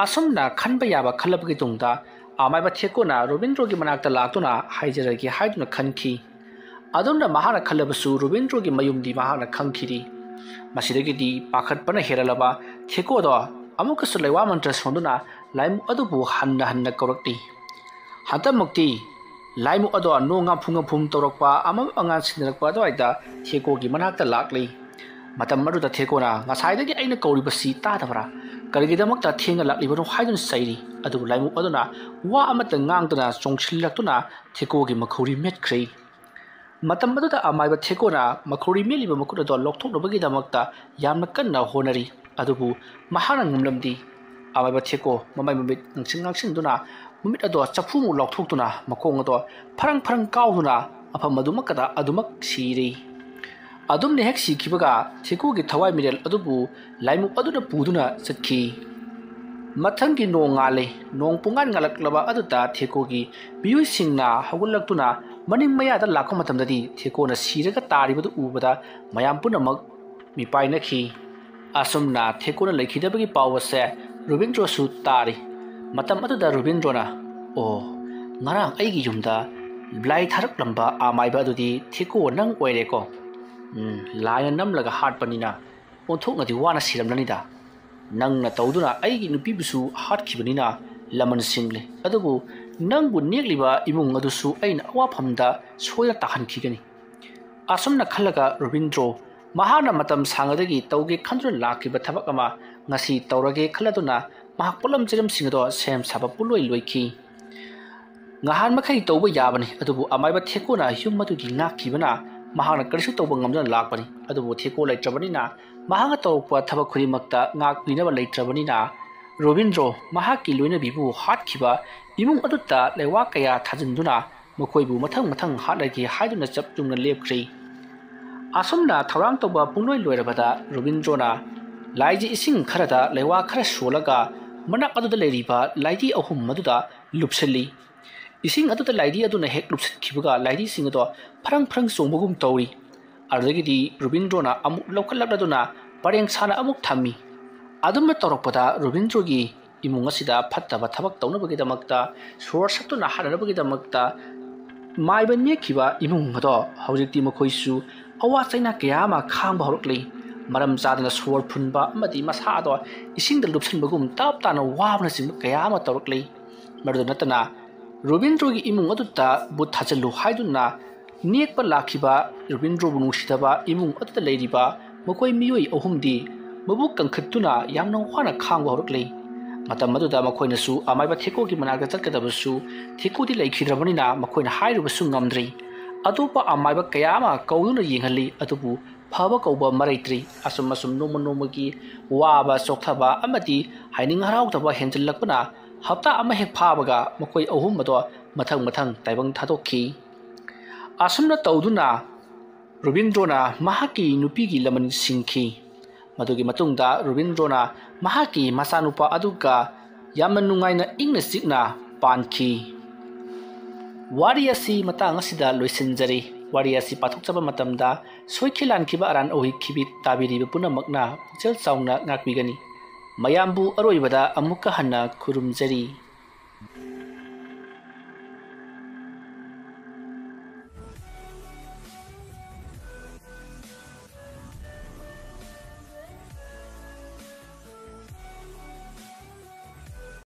ꯑꯁꯨꯝꯅ ꯈꯟꯕ ꯌꯥꯕ ꯈꯜꯂꯕꯒꯤ ꯇꯨꯡꯗ ꯑꯃꯥꯏꯕ ꯊꯦꯛꯀꯣꯅ ꯔꯣꯕꯤꯟꯗ꯭ꯔꯣꯒꯤ ꯃꯅꯥꯛꯇ ꯂꯥꯛꯇꯨꯅ ꯍꯥꯏꯖꯔꯒꯦ ꯍꯥꯏꯗꯨꯅ ꯈꯟꯈꯤ ꯑꯗꯨꯝꯅ ꯃꯍꯥꯛꯅ ꯈꯜꯂꯕꯁꯨ ꯔꯣꯕꯤꯟꯗ꯭ꯔꯣꯒꯤ ꯃꯌꯨꯝꯗꯤ ꯃꯍꯥꯛꯅ ꯈꯪꯈꯤꯔꯤ ꯃꯁꯤꯗꯒꯤꯗꯤ ꯄꯥꯈꯠꯄꯅ ꯍꯦꯜꯂꯕ ꯊꯦꯛꯀꯣꯗꯣ ꯑꯃꯨꯛꯀꯁꯨ ꯂꯩꯋꯥ ꯃꯟꯇ꯭ꯔ ꯁꯣꯟꯗꯨꯅ ꯂꯥꯏꯃꯨ ꯑꯗꯨꯕు ꯍꯟꯅ ꯍꯟꯅ ꯀꯧꯔꯛꯂꯤ ꯍꯟꯗꯛꯃꯛꯇꯤ ꯂꯥꯏꯃꯨ ꯑꯗꯣ ꯅꯣꯡ ꯉꯥꯐꯨꯝ ꯇꯧꯔꯛꯄ ꯑꯃꯝ ꯑꯉꯥꯟ ꯁꯤꯟꯅꯔꯛꯄ ꯑꯗꯨꯋꯥꯏꯗ ꯊꯦꯛꯀꯣꯒꯤ ꯃꯅꯥꯛꯇ ꯂꯥꯛꯂꯤ ꯃꯇꯝ ꯑꯗꯨꯗ ꯊꯦꯛꯀꯣꯅ ꯉꯁꯥꯏꯗꯒꯤ ꯑꯩꯅ ꯀꯧꯔꯤꯕꯁꯤ ꯇꯥꯗꯕ꯭ꯔꯥ ꯀꯔꯤꯒꯤꯗꯃꯛꯇ ꯊꯦꯡꯅ ꯂꯥꯛꯂꯤꯕꯅꯣ ꯍꯥꯏꯗꯨꯅ ꯆꯩꯔꯤ ꯑꯗꯨꯕꯨ ꯂꯥꯏꯃꯨ ꯑꯗꯨꯅ ꯋꯥ ꯑꯃꯠꯇ ꯉꯥꯡꯗꯨꯅ ꯆꯣꯡꯁꯤꯜꯂꯛꯇꯨꯅ ꯊꯦꯛꯀꯣꯒꯤ ꯃꯈꯧꯔꯤ ꯃꯦꯠꯈ꯭ꯔꯦ ꯃꯇꯝ ꯑꯗꯨꯗ ꯑꯃꯥꯏꯕ ꯊꯦꯛꯀꯣꯅ ꯃꯈꯧꯔꯤ ꯃꯦꯠꯂꯤꯕ ꯃꯈꯨꯠ ꯑꯗꯣ ꯂꯧꯊꯣꯛꯅꯕꯒꯤꯗꯃꯛꯇ ꯌꯥꯝꯅ ꯀꯟꯅ ꯍꯣꯠꯅꯔꯤ ꯑꯗꯨꯕꯨ ꯃꯍꯥꯛꯅ ꯉꯝꯂꯝꯗꯦ ꯑꯃꯥꯏꯕ ꯊꯦꯛꯀꯣ ꯃꯃꯥꯏ ꯃꯃꯤꯠ ꯉꯥꯡꯁꯤꯟꯗꯨꯅ ꯃꯃꯤꯠ ꯑꯗꯣ ꯆꯐꯨꯃꯨꯛ ꯂꯥꯎꯊꯣꯛꯇꯨꯅ ꯃꯈꯣꯡ ꯑꯗꯣ ꯐꯔꯪ ꯐꯔꯪ ꯀꯥꯎꯗꯨꯅ ꯃꯐꯝ ꯑꯗꯨꯃꯛꯀꯗ ꯑꯗꯨꯃꯛ ꯁꯤꯔꯤ ꯑꯗꯨꯝꯅ ꯍꯦꯛ ꯁꯤꯈꯤꯕꯒ ꯊꯦꯛꯀꯣꯒꯤ ꯊꯋꯥꯏ ꯃꯤꯔꯦꯜ ꯑꯗꯨꯕꯨ ꯂꯥꯏꯃꯨ ꯑꯗꯨꯅ ꯄꯨꯗꯨꯅ ꯆꯠꯈꯤ ꯃꯊꯪꯒꯤ ꯅꯣꯡ ꯉꯥꯜꯂꯤ ꯅꯣꯡ ꯄꯨꯡꯉꯥꯟ ꯉꯥꯜꯂꯛꯂꯕ ꯑꯗꯨꯗ ꯊꯦꯛꯀꯣꯒꯤ ꯃꯤꯑꯣꯏꯁꯤꯡꯅ ꯍꯧꯒꯠꯂꯛꯇꯨꯅ ꯃꯅꯤꯡ ꯃꯌꯥꯗ ꯂꯥꯛꯄ ꯃꯇꯝꯗꯗꯤ ꯊꯦꯛꯀꯣꯅ ꯁꯤꯔꯒ ꯇꯥꯔꯤꯕꯗꯨ ꯎꯕꯗ ꯃꯌꯥꯝ ꯄꯨꯝꯅꯃꯛ ꯃꯤꯄꯥꯏꯅꯈꯤ ꯑꯁꯨꯝꯅ ꯊꯦꯛꯀꯣꯅ ꯂꯩꯈꯤꯗꯕꯒꯤ ꯄꯥꯎ ꯑꯁꯦ ꯔꯣꯕꯤꯟꯗ꯭ꯔꯣꯁꯨ ꯇꯥꯔꯤ ꯃꯇꯝ ꯑꯗꯨꯗ ꯔꯣꯕꯤꯟꯗ꯭ꯔꯣꯅ ꯉꯔꯥꯡ ꯑꯩꯒꯤ ꯌꯨꯝꯗ ꯂꯥꯏ ꯊꯥꯔꯛꯂꯝꯕ ꯑꯃꯥꯏꯕ ꯑꯗꯨꯗꯤ ꯊꯦꯛꯀꯣ ꯅꯪ ꯑꯣꯏꯔꯦꯀꯣ ꯂꯥꯏꯅ ꯅꯝꯂꯒ ꯍꯥꯠꯄꯅꯤꯅ ꯑꯣꯟꯊꯣꯛꯅꯗꯤ ꯋꯥꯅ ꯁꯤꯔꯝꯂꯅꯤꯗ ꯅꯪꯅ ꯇꯧꯗꯨꯅ ꯑꯩꯒꯤ ꯅꯨꯄꯤꯕꯨꯁꯨ ꯍꯥꯠꯈꯤꯕꯅꯤꯅ ꯂꯃꯟ ꯁꯤꯡꯂꯦ ꯑꯗꯨꯕꯨ ꯅꯪꯕꯨ ꯅꯦꯛꯂꯤꯕ ꯏꯃꯨꯡ ꯑꯗꯨꯁꯨ ꯑꯩꯅ ꯑꯋꯥꯐꯝꯗ ꯁꯣꯏꯗꯅ ꯇꯥꯍꯟꯈꯤꯒꯅꯤ ꯑꯁꯨꯝꯅ ꯈꯜꯂꯒ ꯔꯣꯕꯤꯟꯗ꯭ꯔꯣ ꯃꯍꯥꯛꯅ ꯃꯇꯝ ꯁꯥꯡꯉꯗꯒꯤ ꯇꯧꯒꯦ ꯈꯟꯗꯨꯅ ꯂꯥꯛꯈꯤꯕ ꯊꯕꯛ ꯑꯃ ꯉꯁꯤ ꯇꯧꯔꯒꯦ ꯈꯜꯂꯗꯨꯅ ꯃꯍꯥꯛ ꯄꯣꯠꯂꯝ ꯆꯩꯔꯝꯁꯤꯡ ꯑꯗꯣ ꯁꯦꯝ ꯁꯥꯕ ꯄꯨꯡꯂꯣꯏ ꯂꯣꯏꯈꯤ ꯉꯍꯥꯟ ꯃꯈꯩ ꯇꯧꯕ ꯌꯥꯕꯅꯤ ꯑꯗꯨꯕꯨ ꯑꯃꯥꯏꯕ ꯊꯦꯛꯀꯣꯅ ꯌꯨꯝ ꯑꯗꯨꯒꯤ ꯉꯥꯛꯈꯤꯕꯅ ꯃꯍꯥꯛꯅ ꯀꯔꯤꯁꯨ ꯇꯧꯕ ꯉꯝꯗꯨꯅ ꯂꯥꯛꯄꯅꯤ ꯑꯗꯨꯕꯨ ꯊꯦꯛꯀꯣ ꯂꯩꯇ꯭ꯔꯕꯅꯤꯅ ꯃꯍꯥꯛꯅ ꯇꯧꯔꯛꯄ ꯊꯕꯛ ꯈꯨꯗꯤꯡꯃꯛꯇ ꯉꯥꯛꯄꯤꯅꯕ ꯂꯩꯇ꯭ꯔꯕꯅꯤꯅ ꯔꯣꯕꯤꯟꯗ꯭ꯔꯣ ꯃꯍꯥꯛꯀꯤ ꯂꯣꯏꯅꯕꯤꯕꯨ ꯍꯥꯠꯈꯤꯕ ꯏꯃꯨꯡ ꯑꯗꯨꯗ ꯂꯩꯋꯥ ꯀꯌꯥ ꯊꯥꯖꯤꯟꯗꯨꯅ ꯃꯈꯣꯏꯕꯨ ꯃꯊꯪ ꯃꯊꯪ ꯍꯥꯠꯂꯒꯦ ꯍꯥꯏꯗꯨꯅ ꯆꯞ ꯌꯨꯡꯅ ꯂꯦꯞꯈ꯭ꯔꯤ ꯑꯁꯨꯝꯅ ꯊꯧꯔꯥꯡ ꯇꯧꯕ ꯄꯨꯡꯂꯣꯏ ꯂꯣꯏꯔꯕꯗ ꯔꯣꯕꯤꯟꯗ꯭ꯔꯣꯅ ꯂꯥꯏꯗꯤ ꯏꯁꯤꯡ ꯈꯔꯗ ꯂꯩꯋꯥ ꯈꯔ ꯁꯣꯜꯂꯒ ꯃꯅꯥꯛ ꯑꯗꯨꯗ ꯂꯩꯔꯤꯕ ꯂꯥꯏꯗꯤ ꯑꯍꯨꯝ ꯑꯗꯨꯗ ꯂꯨꯞꯁꯤꯜꯂꯤ ꯏꯁꯤꯡ ꯑꯗꯨꯗ ꯂꯥꯏꯗꯤ ꯑꯗꯨꯅ ꯍꯦꯛ ꯂꯨꯞꯁꯤꯟꯈꯤꯕꯒ ꯂꯥꯏꯗꯤꯁꯤꯡ ꯑꯗꯣ ꯐꯔꯪ ꯐꯔꯪ ꯆꯣꯡꯕꯒꯨꯝ ꯇꯧꯔꯤ ꯑꯗꯨꯗꯒꯤꯗꯤ ꯔꯣꯕꯤꯟꯗ꯭ꯔꯣꯅ ꯑꯃꯨꯛ ꯂꯧꯈꯠꯂꯛꯂꯗꯨꯅ ꯄꯔꯦꯡ ꯁꯥꯅ ꯑꯃꯨꯛ ꯊꯝꯃꯤ ꯑꯗꯨꯝꯅ ꯇꯧꯔꯛꯄꯗ ꯔꯣꯕꯤꯟꯗ꯭ꯔꯣꯒꯤ ꯏꯃꯨꯡ ꯑꯁꯤꯗ ꯐꯠꯇꯕ ꯊꯕꯛ ꯇꯧꯅꯕꯒꯤꯗꯃꯛꯇ ꯁꯣꯔ ꯁꯠꯇꯨꯅ ꯍꯥꯠꯅꯅꯕꯒꯤꯗꯃꯛꯇ ꯃꯥꯏꯕ ꯅꯦꯛꯈꯤꯕ ꯏꯃꯨꯡ ꯑꯗꯣ ꯍꯧꯖꯤꯛꯇꯤ ꯃꯈꯣꯏꯁꯨ ꯑꯋꯥ ꯆꯩꯅꯥ ꯀꯌꯥ ꯑꯃ ꯈꯥꯡꯕ ꯍꯧꯔꯛꯂꯤ मरम चादना सोर फुनबा अमदी मसादो इसिंग लुपसनबगुम ताप ताना वाबना सिंग कया अमा तौरक्लै मरदो नतना रुबिंद्रोगी इमुंग अदुता बुत थाचलु हाइदुना नेकपा लाखिबा रुबिंद्रोबु नुसिदबा इमुंग अदुता लेरिबा मखोय मियोय अहुमदी मबुक कंखत्तुना यामना वाना खांगबा हरक्लै मतम मदुदा मखोयनसु अमाइबा थेकोगी मनागदा चटकदबसु थेकोदी लैखिद्रबनिना मखोयना हाइरुबसु ngamdri अतोपा अमाइबा कयामा कौदुना येंगहली अतुबु फबा कौबा मरैत्रि असुम असुम नोमनोमगी वाबा चोखथबा अमदी हाइनिंग हराउथबा हेंजलकपना हप्ता अमा हेक फाबगा मखोय अहुम मदो मथंग मथंग ताइबंग थादोखी असुमना तौदुना रुबिंद्रोना महाकी नुपीगी लमन सिंखी मदुगी मतुंगदा रुबिंद्रोना महाकी मसानुपा अदुगा यामन नुंगाइना इंगना सिगना पानखी वारी असि मतंग असिदा लोइसिनजरी वारी असि पाथोकचबा मतमदा सोइखिलानखिबा Aran ओहिखिबि ताबिरिबा पुनमकना पुचल Chowna ngakbigani mayambu aroibada amuka hanna khurumjari।